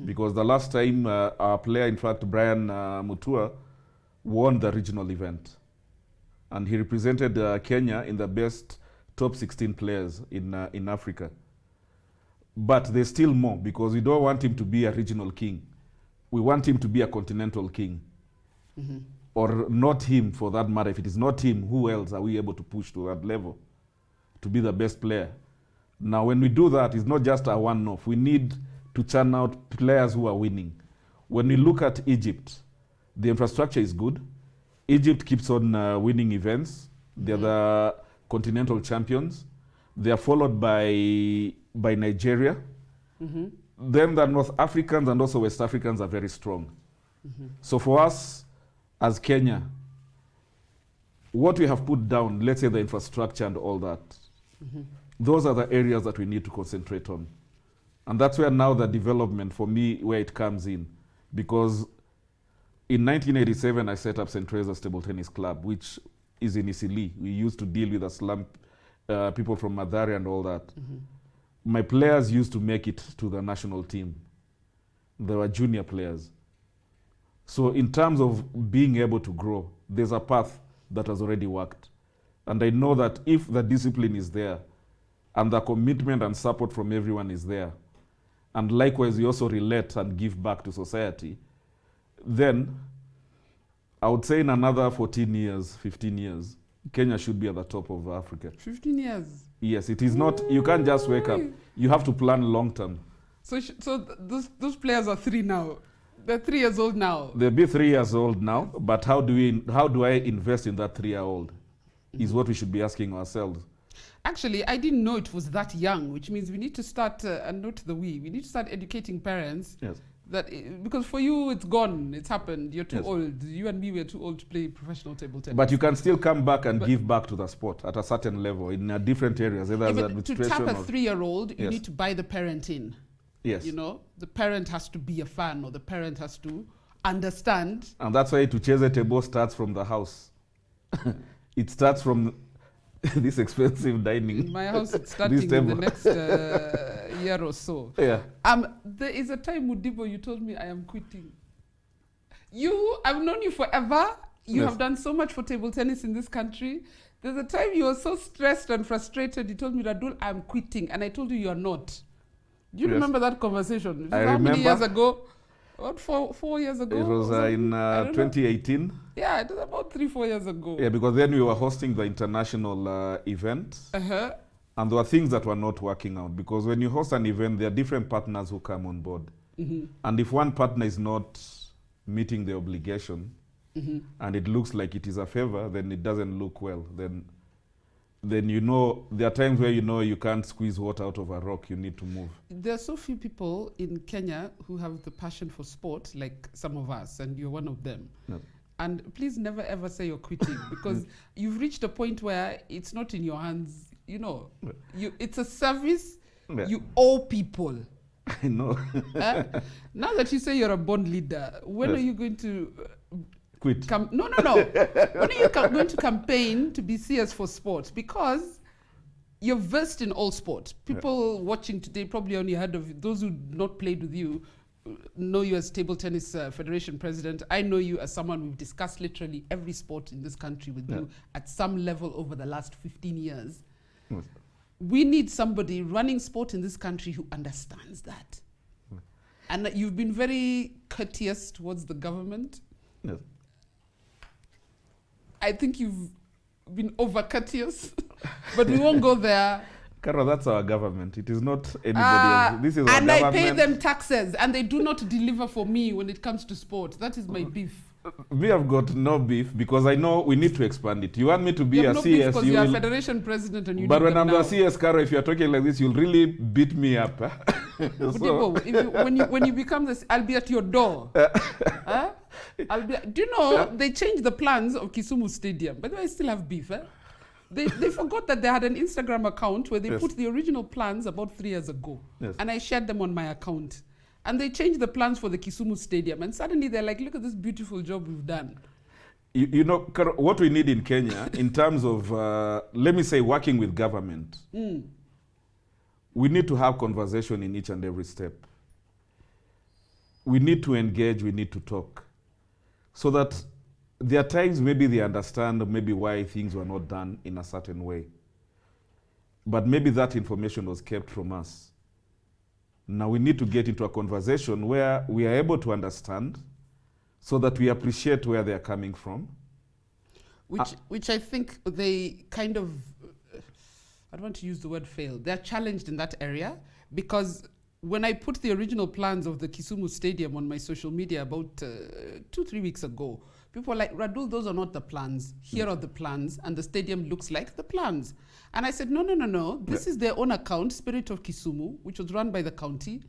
Because the last time our player, in fact, Brian Mutua, won the regional event. And he represented Kenya in the best top 16 players in Africa. But there's still more, because we don't want him to be a regional king. We want him to be a continental king. Or not him, for that matter. If it is not him, who else are we able to push to that level to be the best player? Now, when we do that, it's not just a one-off. We need to churn out players who are winning. When we look at Egypt, the infrastructure is good. Egypt keeps on winning events. They're the continental champions. They are followed by Nigeria. Then the North Africans and also West Africans are very strong. So for us, as Kenya, what we have put down, let's say the infrastructure and all that, those are the areas that we need to concentrate on. And that's where now the development, for me, where it comes in. Because in 1987, I set up St. Teresa's Table Tennis Club, which is in Isili. We used to deal with the slum people from Mathare and all that. My players used to make it to the national team. They were junior players. So in terms of being able to grow, there's a path that has already worked. And I know that if the discipline is there, and the commitment and support from everyone is there, and likewise we also relate and give back to society, then I would say in another 14 years, 15 years, Kenya should be at the top of Africa. 15 years? Yes, it is not, you can't just wake up. You have to plan long term. So those players are 3 now. They're 3 years old now. They'll be 3 years old now, but how do I invest in that 3-year-old is what we should be asking ourselves. Actually, I didn't know it was that young, which means we need to start, and not the we need to start educating parents. Yes. That because for you it's gone, it's happened. You're too Yes. old. You and me were too old to play professional table tennis. But you can still come back and give back to the sport at a certain level in different areas, either as to administration tap a or 3-year-old, you Yes. need to buy the parent in. yes. You know, the parent has to be a fan, or the parent has to understand. And that's why to chase a table starts from the house. It starts from this expensive dining. In my house, it's starting in the table. next year or so. Yeah. There is a time, Mudibo, you told me I am quitting. I've known you forever. You Yes. have done so much for table tennis in this country. There's a time you were so stressed and frustrated. You told me, Radull, I'm quitting. And I told you are not. Do you Yes. remember that conversation? I How many remember. years ago? About 4 years ago? It was or in something? I don't know. 2018. Yeah, it was about 3-4 years ago. Yeah, because then we were hosting the international event. Uh-huh. And there were things that were not working out, because when you host an event, there are different partners who come on board. Mm-hmm. And if one partner is not meeting the obligation, Mm-hmm. and it looks like it is a favor, then it doesn't look well. Then you know, there are times where you know you can't squeeze water out of a rock, you need to move. There are so few people in Kenya who have the passion for sport, like some of us, and you're one of them. Yeah. And please never ever say you're quitting, because you've reached a point where it's not in your hands. You know, it's a service Yeah. you owe people. I know. Now that you say you're a bond leader, when Yes. are you going to Quit. No. When are you going to campaign to be CS for sport? Because you're versed in all sport. People watching today probably only heard of those who not played with you, know you as Table Tennis Federation President. I know you as someone we've discussed literally every sport in this country with you at some level over the last 15 years. Yes. We need somebody running sport in this country who understands that. And that you've been very courteous towards the government. Yes. I think you've been over courteous, but we won't go there. Carol, that's our government. It is not anybody else. This is our And government. I pay them taxes, and they do not deliver for me when it comes to sport. That is my beef. We have got no beef, because I know we need to expand it. You want me to be You a have no beef CS, because you you're a will, federation president and you but need when them I'm now. the CS, Carol, if you're talking like this, you'll really beat me up. Huh? Mudibo, when you become this, I'll be at your door. Huh? Do you know they changed the plans of Kisumu Stadium? By the way, I still have beef. They forgot that they had an Instagram account where they Yes. put the original plans about 3 years ago. Yes. And I shared them on my account. And they changed the plans for the Kisumu Stadium. And suddenly they're like, look at this beautiful job we've done. You know, Carol, what we need in Kenya, in terms of, let me say, working with government, we need to have conversation in each and every step. We need to engage, we need to talk. So that there are times maybe they understand maybe why things were not done in a certain way. But maybe that information was kept from us. Now we need to get into a conversation where we are able to understand, so that we appreciate where they are coming from. Which I think they kind of, I don't want to use the word fail. They're challenged in that area, because when I put the original plans of the Kisumu Stadium on my social media about 2-3 weeks ago, people were like, Radull, those are not the plans. Here are the plans, and the stadium looks like the plans. And I said, no. This is their own account, Spirit of Kisumu, which was run by the county.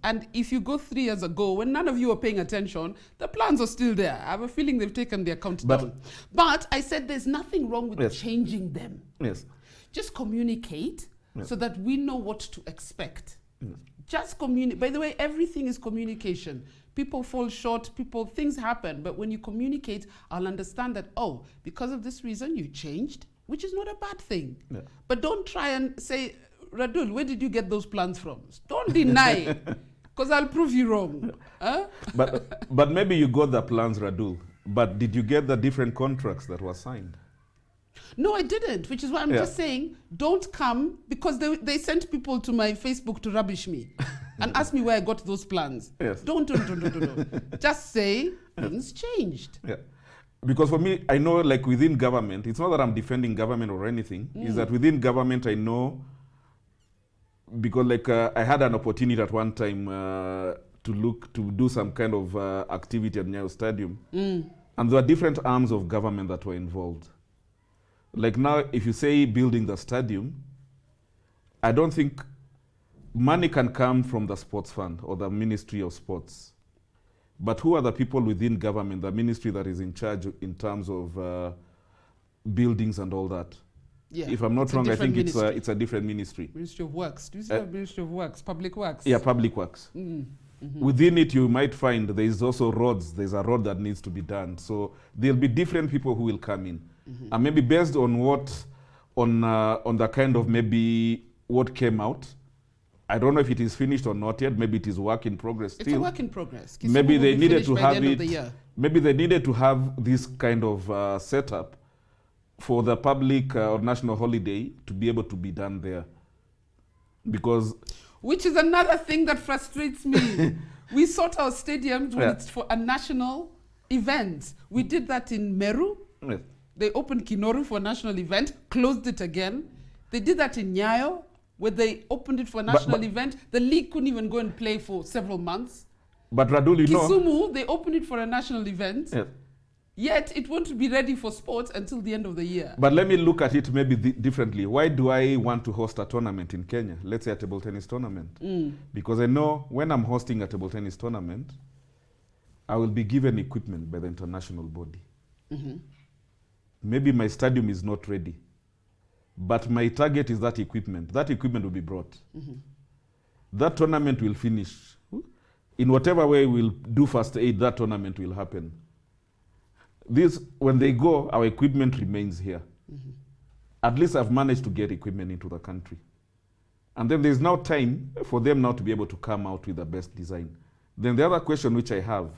And if you go 3 years ago, when none of you were paying attention, the plans are still there. I have a feeling they've taken the account down. But I said there's nothing wrong with changing them. Yes. Just communicate so that we know what to expect. Just communicate. By the way, everything is communication. People fall short, things happen. But when you communicate, I'll understand that, oh, because of this reason, you changed, which is not a bad thing. Yeah. But don't try and say, Radull, where did you get those plans from? Don't deny, because I'll prove you wrong. Huh? But maybe you got the plans, Radull. But did you get the different contracts that were signed? No, I didn't, which is why I'm just saying, don't come, because they sent people to my Facebook to rubbish me and ask me where I got those plans. Yes. Don't. Just say things changed. Yeah. Because for me, I know, like, within government, it's not that I'm defending government or anything, is that within government, I know, because like I had an opportunity at one time to do some kind of activity at Nyayo Stadium. And there were different arms of government that were involved. Like now, if you say building the stadium, I don't think money can come from the sports fund or the Ministry of Sports. But who are the people within government, the ministry that is in charge in terms of buildings and all that? Yeah. If I'm not wrong, I think it's a different ministry. Ministry of Works. Do you still have Ministry of Works? Public Works? Yeah, Public Works. Within it, you might find there is also roads. There's a road that needs to be done. So there'll be different people who will come in. And maybe based on what, on the kind of maybe what came out, I don't know if it is finished or not yet. Maybe it is work in progress still. It's a work in progress. Kisumu Maybe they will be needed finished to by have the end of the it. year. Maybe they needed to have this kind of setup for the public or national holiday to be able to be done there. Because which is another thing that frustrates me. We sort our stadiums when it's for a national event. We did that in Meru. Yes. They opened Kinoru for a national event, closed it again. They did that in Nyayo, where they opened it for a national event. The league couldn't even go and play for several months. But Radull, you know. Kisumu, they opened it for a national event. Yes. Yet it won't be ready for sports until the end of the year. But let me look at it maybe differently. Why do I want to host a tournament in Kenya? Let's say a table tennis tournament. Because I know when I'm hosting a table tennis tournament, I will be given equipment by the international body. Maybe my stadium is not ready, but my target is that equipment. That equipment will be brought. That tournament will finish. In whatever way we'll do first aid, that tournament will happen. This, when they go, our equipment remains here. At least I've managed to get equipment into the country. And then there's now time for them now to be able to come out with the best design. Then the other question which I have,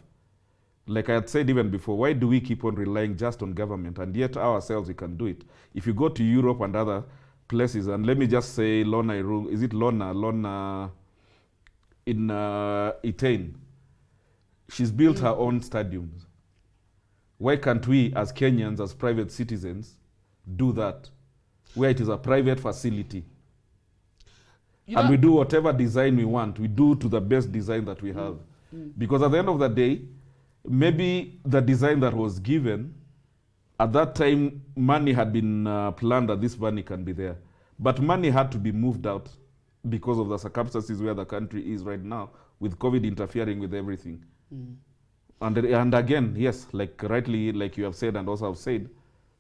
like I had said even before, why do we keep on relying just on government and yet ourselves we can do it? If you go to Europe and other places, and let me just say Lona, is it Lona in Italy, she's built her own stadiums. Why can't we as Kenyans, as private citizens, do that? Where it is a private facility. And we do whatever design we want. We do to the best design that we have. Because at the end of the day, maybe the design that was given, at that time, money had been planned that this money can be there. But money had to be moved out because of the circumstances where the country is right now, with COVID interfering with everything. And again, yes, like rightly, like you have said and also have said,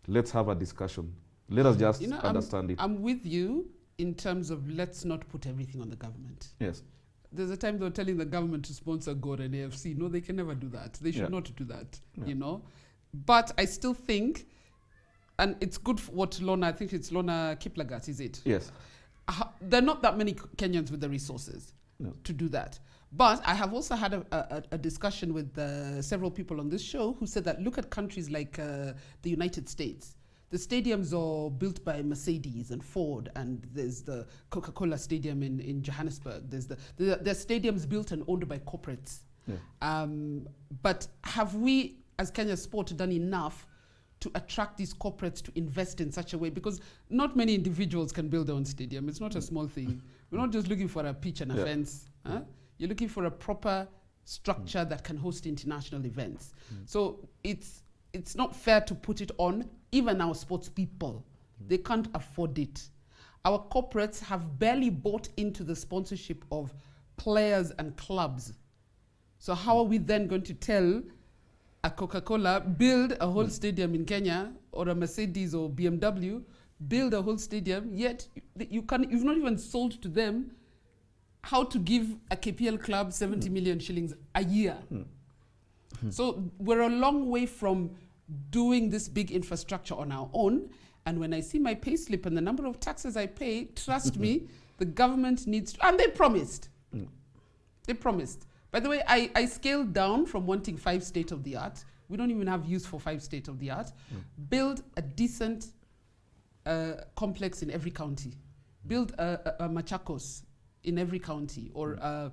let's have a discussion. Let us just understand it. I'm with you in terms of let's not put everything on the government. Yes. There's a time they were telling the government to sponsor God and AFC. No, they can never do that. They should not do that, you know. But I still think, and it's good for what Lona, I think it's Lona Kiplagat, is it? Yes. There are not that many Kenyans with the resources to do that. But I have also had a discussion with several people on this show who said that look at countries like the United States. The stadiums are built by Mercedes and Ford, and there's the Coca-Cola Stadium in Johannesburg. There's the stadiums built and owned by corporates. But have we, as Kenya Sport, done enough to attract these corporates to invest in such a way? Because not many individuals can build their own stadium. It's not a small thing. We're not just looking for a pitch and a fence. You're looking for a proper structure that can host international events. So it's not fair to put it on even our sports people. They can't afford it. Our corporates have barely bought into the sponsorship of players and clubs. So how are we then going to tell a Coca-Cola build a whole stadium in Kenya, or a Mercedes or BMW build a whole stadium, yet you've not even sold to them how to give a KPL club 70 million shillings a year. So we're a long way from doing this big infrastructure on our own. And when I see my pay slip and the number of taxes I pay, trust me, the government needs to, and they promised. They promised. By the way, I scaled down from wanting 5 state-of-the-art. We don't even have use for 5 state-of-the-art. Build a decent complex in every county. Build a Machakos in every county, or a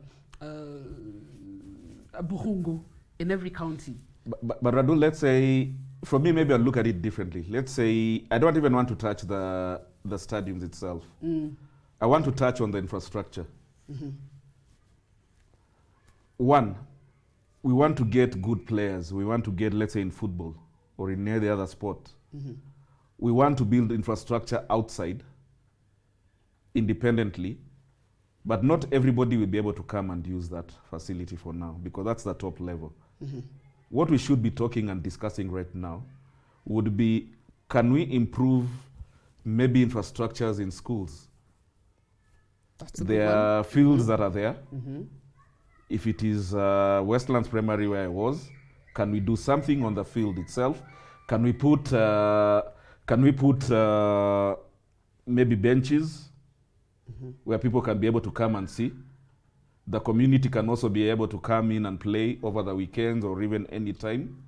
Buhungu in every county. But Radull, let's say, for me, maybe I'll look at it differently. Let's say I don't even want to touch the stadiums itself. I want to touch on the infrastructure. One, we want to get good players. We want to get, let's say, in football or in any other sport. we want to build infrastructure outside independently, but not everybody will be able to come and use that facility for now, because that's the top level. What we should be talking and discussing right now would be, can we improve maybe infrastructures in schools? There are fields that are there. If it is Westlands Primary where I was, can we do something on the field itself? Can we put maybe benches where people can be able to come and see? The community can also be able to come in and play over the weekends or even any time,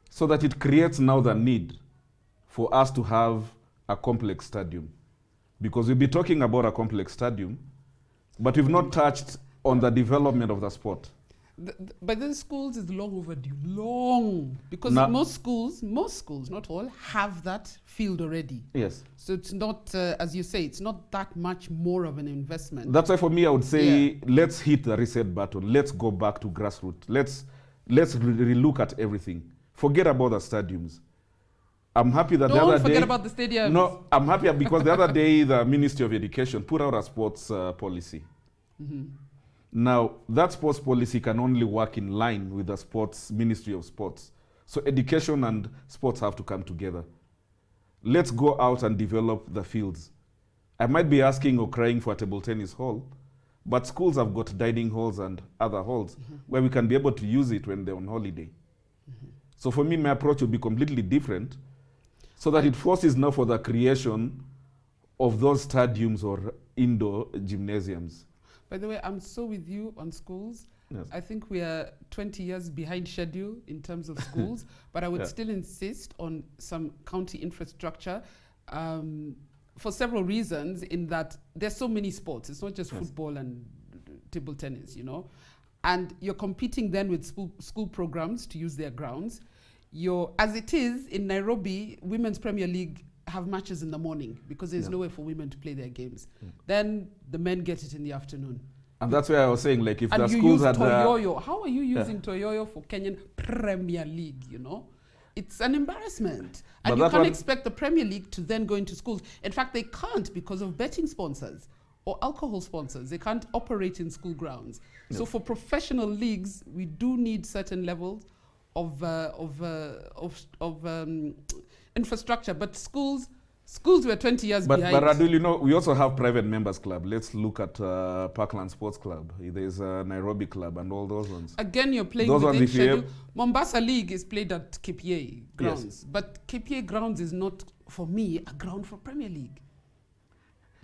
so that it creates now the need for us to have a complex stadium. Because we'll be talking about a complex stadium, but we've not touched on the development of the sport. But then schools is long overdue, because most schools, not all, have that field already. Yes. So it's not, as you say, it's not that much more of an investment. That's why for me I would say, let's hit the reset button. Let's go back to grassroots. Let's relook at everything. Forget about the stadiums. I'm happy that Don't forget about the stadiums. No, I'm happy because the other day the Ministry of Education put out a sports policy. Now, that sports policy can only work in line with the Ministry of Sports. So education and sports have to come together. Let's go out and develop the fields. I might be asking or crying for a table tennis hall, but schools have got dining halls and other halls where we can be able to use it when they're on holiday. So for me, my approach would be completely different, so that it forces now for the creation of those stadiums or indoor gymnasiums. By the way, I'm so with you on schools. Yes. I think we are 20 years behind schedule in terms of schools, but I would still insist on some county infrastructure for several reasons, in that there's so many sports. It's not just football and table tennis, you know. And you're competing then with school programs to use their grounds. As it is in Nairobi, Women's Premier League have matches in the morning because there's no way for women to play their games. Then the men get it in the afternoon. And that's why I was saying, like, if and the you schools use had... Toyoyo. How are you using Toyoyo for Kenyan Premier League, you know? It's an embarrassment. And you can't expect the Premier League to then go into schools. In fact, they can't because of betting sponsors or alcohol sponsors. They can't operate in school grounds. So for professional leagues, we do need certain levels of infrastructure, but schools were 20 years behind. But Radull, you know, we also have private members club. Let's look at Parkland Sports Club. There's a Nairobi club and all those ones. Again, you're playing within schedule. Mombasa League is played at KPA grounds, but KPA grounds is not, for me, a ground for Premier League.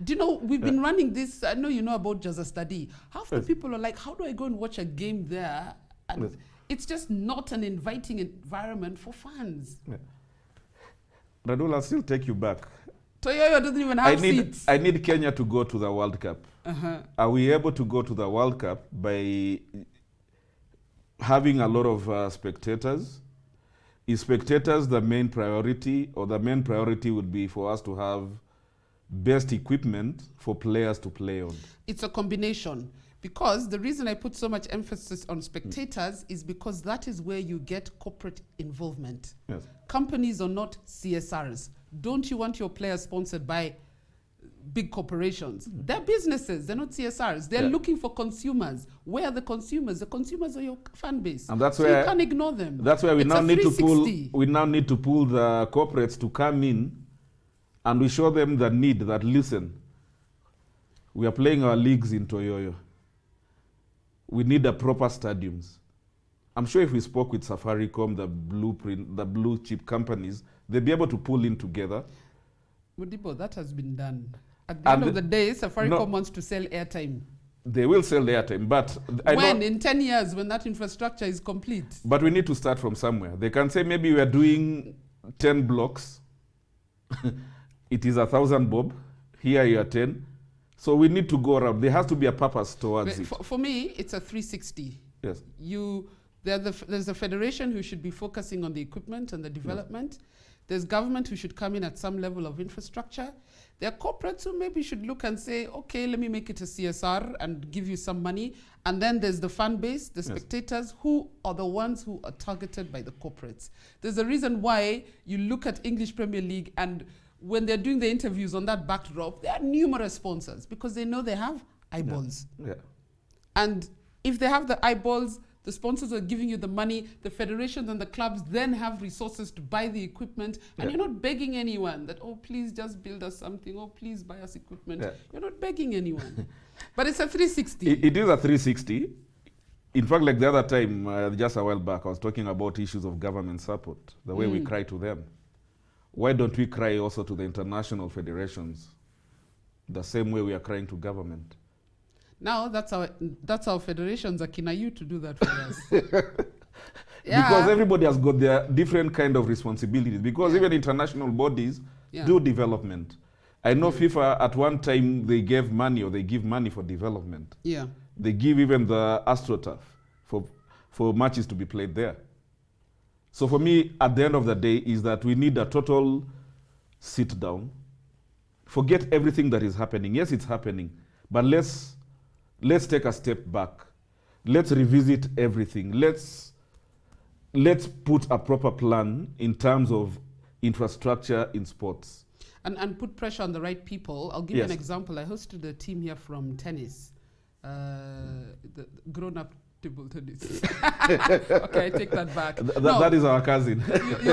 Do you know, we've been running this, I know you know about Jaza Study. Half the people are like, how do I go and watch a game there? And it's just not an inviting environment for fans. Radull, I'll still take you back. Toyoyo doesn't even have seats. I need Kenya to go to the World Cup. Are we able to go to the World Cup by having a lot of spectators? Is spectators the main priority, or the main priority would be for us to have best equipment for players to play on? It's a combination. Because the reason I put so much emphasis on spectators is because that is where you get corporate involvement. Companies are not CSRs. Don't you want your players sponsored by big corporations? They're businesses, they're not CSRs. They're looking for consumers. Where are the consumers? The consumers are your fan base. And that's so where you can't ignore them. That's where we now need to pull the corporates to come in, and we show them the need that, listen, we are playing our leagues in Toyoyo. We need a proper stadiums. I'm sure if we spoke with Safaricom, the blue chip companies, they'd be able to pull in together. Mudibo, that has been done. At the end of the day, Safaricom wants to sell airtime. They will sell the airtime, but... in 10 years, when that infrastructure is complete? But we need to start from somewhere. They can say maybe we are doing 10 blocks. It is 1,000 bob. Here you are 10. So we need to go around. There has to be a purpose towards it. For me, it's a 360. Yes. There's a federation who should be focusing on the equipment and the development. There's government who should come in at some level of infrastructure. There are corporates who maybe should look and say, okay, let me make it a CSR and give you some money. And then there's the fan base, the spectators, who are the ones who are targeted by the corporates. There's a reason why you look at English Premier League, and when they're doing the interviews on that backdrop, there are numerous sponsors because they know they have eyeballs. Yeah. And if they have the eyeballs, the sponsors are giving you the money, the federations and the clubs then have resources to buy the equipment, and you're not begging anyone that, oh, please just build us something, oh, please buy us equipment. You're not begging anyone. But it's a 360. It is a 360. In fact, like the other time, just a while back, I was talking about issues of government support, the way we cry to them. Why don't we cry also to the international federations the same way we are crying to government? Now that's our federations, akina you, to do that for us. Because everybody has got their different kind of responsibilities. Because even international bodies do development. I know FIFA at one time they gave money, or they give money for development. Yeah. They give even the AstroTurf for matches to be played there. So for me, at the end of the day, is that we need a total sit down. Forget everything that is happening. Yes, it's happening, but let's take a step back. Let's revisit everything. Let's put a proper plan in terms of infrastructure in sports. And put pressure on the right people. I'll give you an example. I hosted a team here from tennis, the grown-up table tennis. Okay, I take that back. That is our cousin.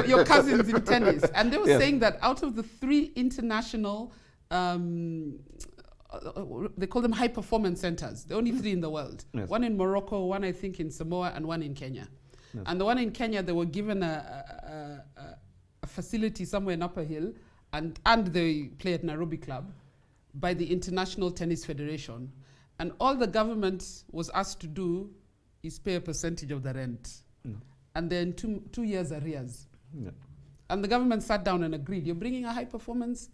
Your cousins in tennis. And they were saying that out of the 3 international, they call them high performance centers. There are only 3 in the world. Yes. One in Morocco, one I think in Samoa, and one in Kenya. Yes. And the one in Kenya, they were given a facility somewhere in Upper Hill, and they play at Nairobi Club by the International Tennis Federation. And all the government was asked to do is pay a percentage of the rent. And then 2 years arrears. And the government sat down and agreed, you're bringing a high performance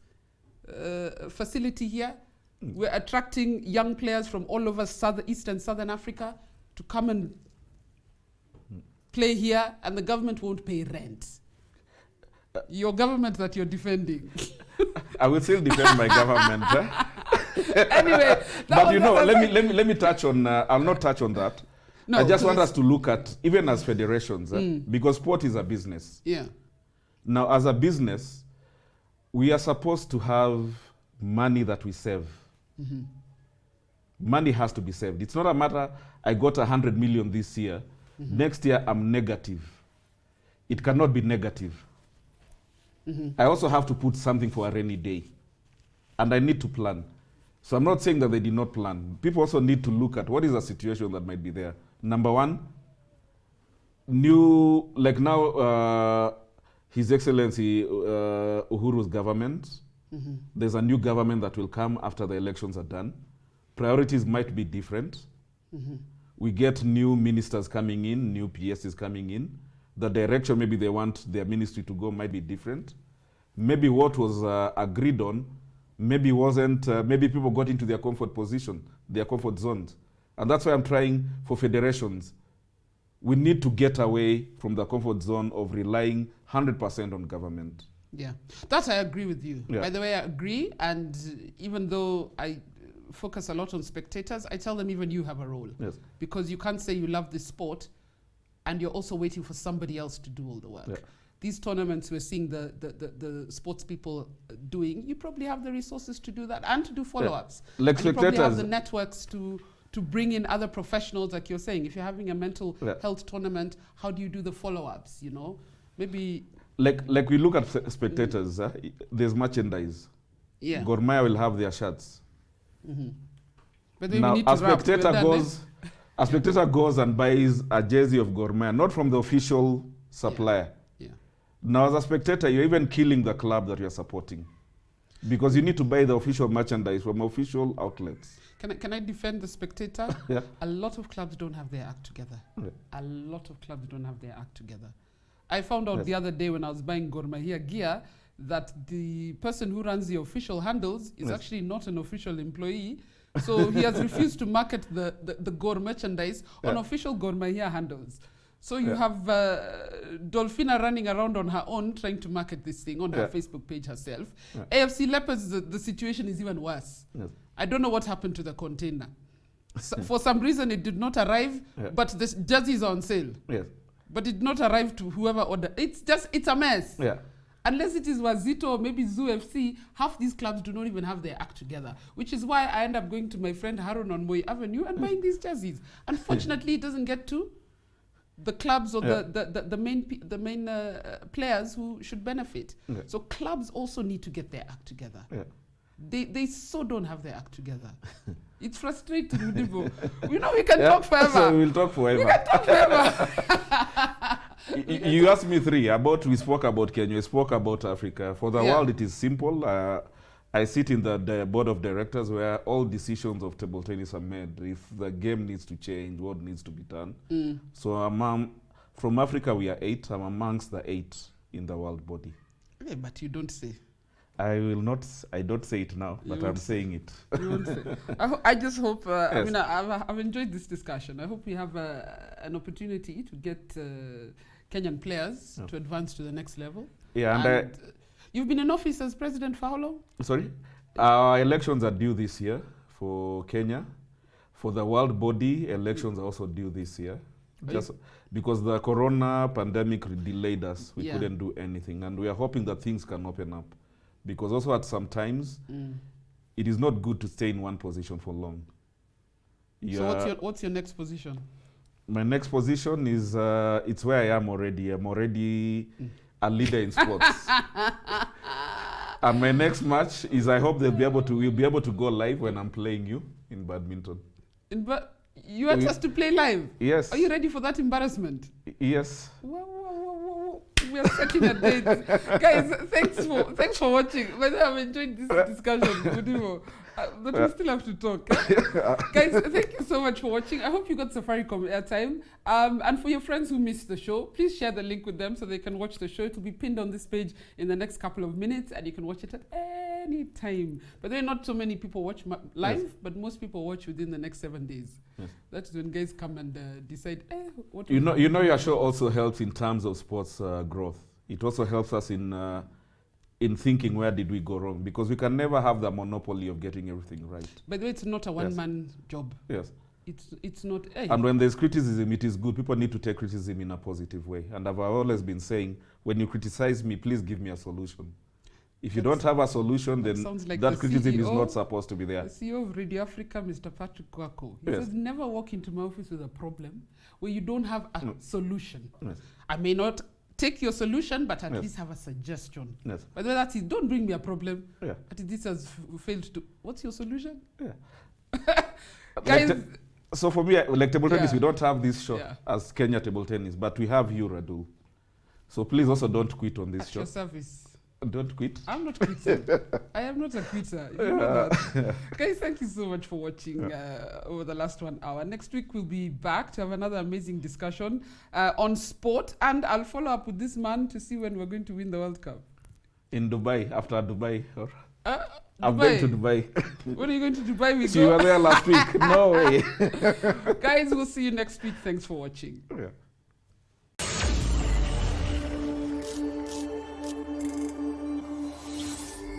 facility here. We're attracting young players from all over East and Southern Africa to come and play here, and the government won't pay rent. Your government that you're defending. I will still defend my government. Anyway, but let me touch on. I'll not touch on that. No, I just want us to look at, even as federations, because sport is a business. Yeah. Now, as a business, we are supposed to have money that we save. Money has to be saved. It's not a matter, I got 100 million this year. Next year, I'm negative. It cannot be negative. I also have to put something for a rainy day. And I need to plan. So I'm not saying that they did not plan. People also need to look at what is the situation that might be there. Number one, His Excellency Uhuru's government, there's a new government that will come after the elections are done. Priorities might be different. We get new ministers coming in, new PSs coming in. The direction maybe they want their ministry to go might be different. Maybe what was agreed on maybe wasn't, maybe people got into their comfort position, their comfort zones. And that's why I'm trying for federations. We need to get away from the comfort zone of relying 100% on government. Yeah, that I agree with you. Yeah. By the way, I agree. And even though I focus a lot on spectators, I tell them even you have a role. Yes. Because you can't say you love this sport and you're also waiting for somebody else to do all the work. Yeah. These tournaments we're seeing the sports people doing, you probably have the resources to do that and to do follow-ups. Yeah. Like and you probably have the networks to bring in other professionals, like you're saying. If you're having a mental health tournament, how do you do the follow-ups, you know? Maybe... Like we look at spectators, there's merchandise. Yeah. Gor Mahia will have their shirts. But now, a spectator goes and buys a jersey of Gor Mahia, not from the official supplier. Yeah. Now, as a spectator, you're even killing the club that you're supporting, because you need to buy the official merchandise from official outlets. Can I defend the spectator? Yeah. A lot of clubs don't have their act together. Yeah. A lot of clubs don't have their act together. I found out the other day when I was buying Gor Mahia gear that the person who runs the official handles is actually not an official employee. So he has refused to market the Gor merchandise on official Gor Mahia handles. So you have Dolphina running around on her own trying to market this thing on her Facebook page herself. AFC Leopards, the situation is even worse. Yes. I don't know what happened to the container. So, for some reason, it did not arrive, but the jerseys are on sale. Yes. But it did not arrive to whoever ordered. It's a mess. Yeah. Unless it is Wazito or maybe Zoo FC, half these clubs do not even have their act together, which is why I end up going to my friend Harun on Moi Avenue and buying these jerseys. Unfortunately, it doesn't get to the clubs or the main players who should benefit. Yeah. So clubs also need to get their act together. Yeah. They so don't have their act together. It's frustrating, Mudibo. We know we can talk forever. So we'll talk forever. We can talk forever. You asked me three. We spoke about Kenya, we spoke about Africa. For the world, it is simple. I sit in the board of directors where all decisions of table tennis are made. If the game needs to change, what needs to be done. So from Africa, we are 8. I'm amongst the 8 in the world body. Okay, but you don't say. I don't say it now, but I'm saying it. You won't say. I just hope, I mean, I've enjoyed this discussion. I hope we have an opportunity to get Kenyan players to advance to the next level. Yeah, and you've been in office as president for how long? Sorry? Our elections are due this year for Kenya. For the world body, elections are also due this year. Just because the corona pandemic delayed us, we couldn't do anything. And we are hoping that things can open up. Because also at some times, it is not good to stay in one position for long. So what's your next position? My next position is, it's where I am already. I'm already a leader in sports. And my next match is, I hope we'll be able to go live when I'm playing you in badminton. You want us to play live? Yes. Are you ready for that embarrassment? Yes. Whoa. We are setting a date. Guys, thanks for watching. Whether I've enjoyed this discussion, but we still have to talk. Guys, thank you so much for watching. I hope you got Safaricom airtime. And for your friends who missed the show, please share the link with them so they can watch the show. It will be pinned on this page in the next couple of minutes, and you can watch it at any time. But there are not so many people watch live, but most people watch within the next 7 days. That's when guys come and decide, what you know your show also helps in terms of sports growth. It also helps us in thinking where did we go wrong, because we can never have the monopoly of getting everything right. By the way, it's not a one-man job. Yes. It's not. And when there's criticism, it is good. People need to take criticism in a positive way. And I've always been saying, when you criticize me, please give me a solution. If you don't have a solution, then like that criticism is not supposed to be there. The CEO of Radio Africa, Mr. Patrick Kwako, he says, never walk into my office with a problem where you don't have a solution. Yes. I may not take your solution, but at least have a suggestion. Yes. But that is, don't bring me a problem. Yeah. This has failed to. What's your solution? Yeah. Guys. So for me, like table tennis, we don't have this show as Kenya Table Tennis, but we have you, Radull. So please also don't quit on this show. Your service. Don't quit. I'm not quitting. I am not a quitter. You know that. Guys, thank you so much for watching over the last 1 hour. Next week, we'll be back to have another amazing discussion on sport. And I'll follow up with this man to see when we're going to win the World Cup. In Dubai, after Dubai. I'm Dubai. going to Dubai. When are you going to Dubai? You were there last week. No way. Guys, we'll see you next week. Thanks for watching. Yeah.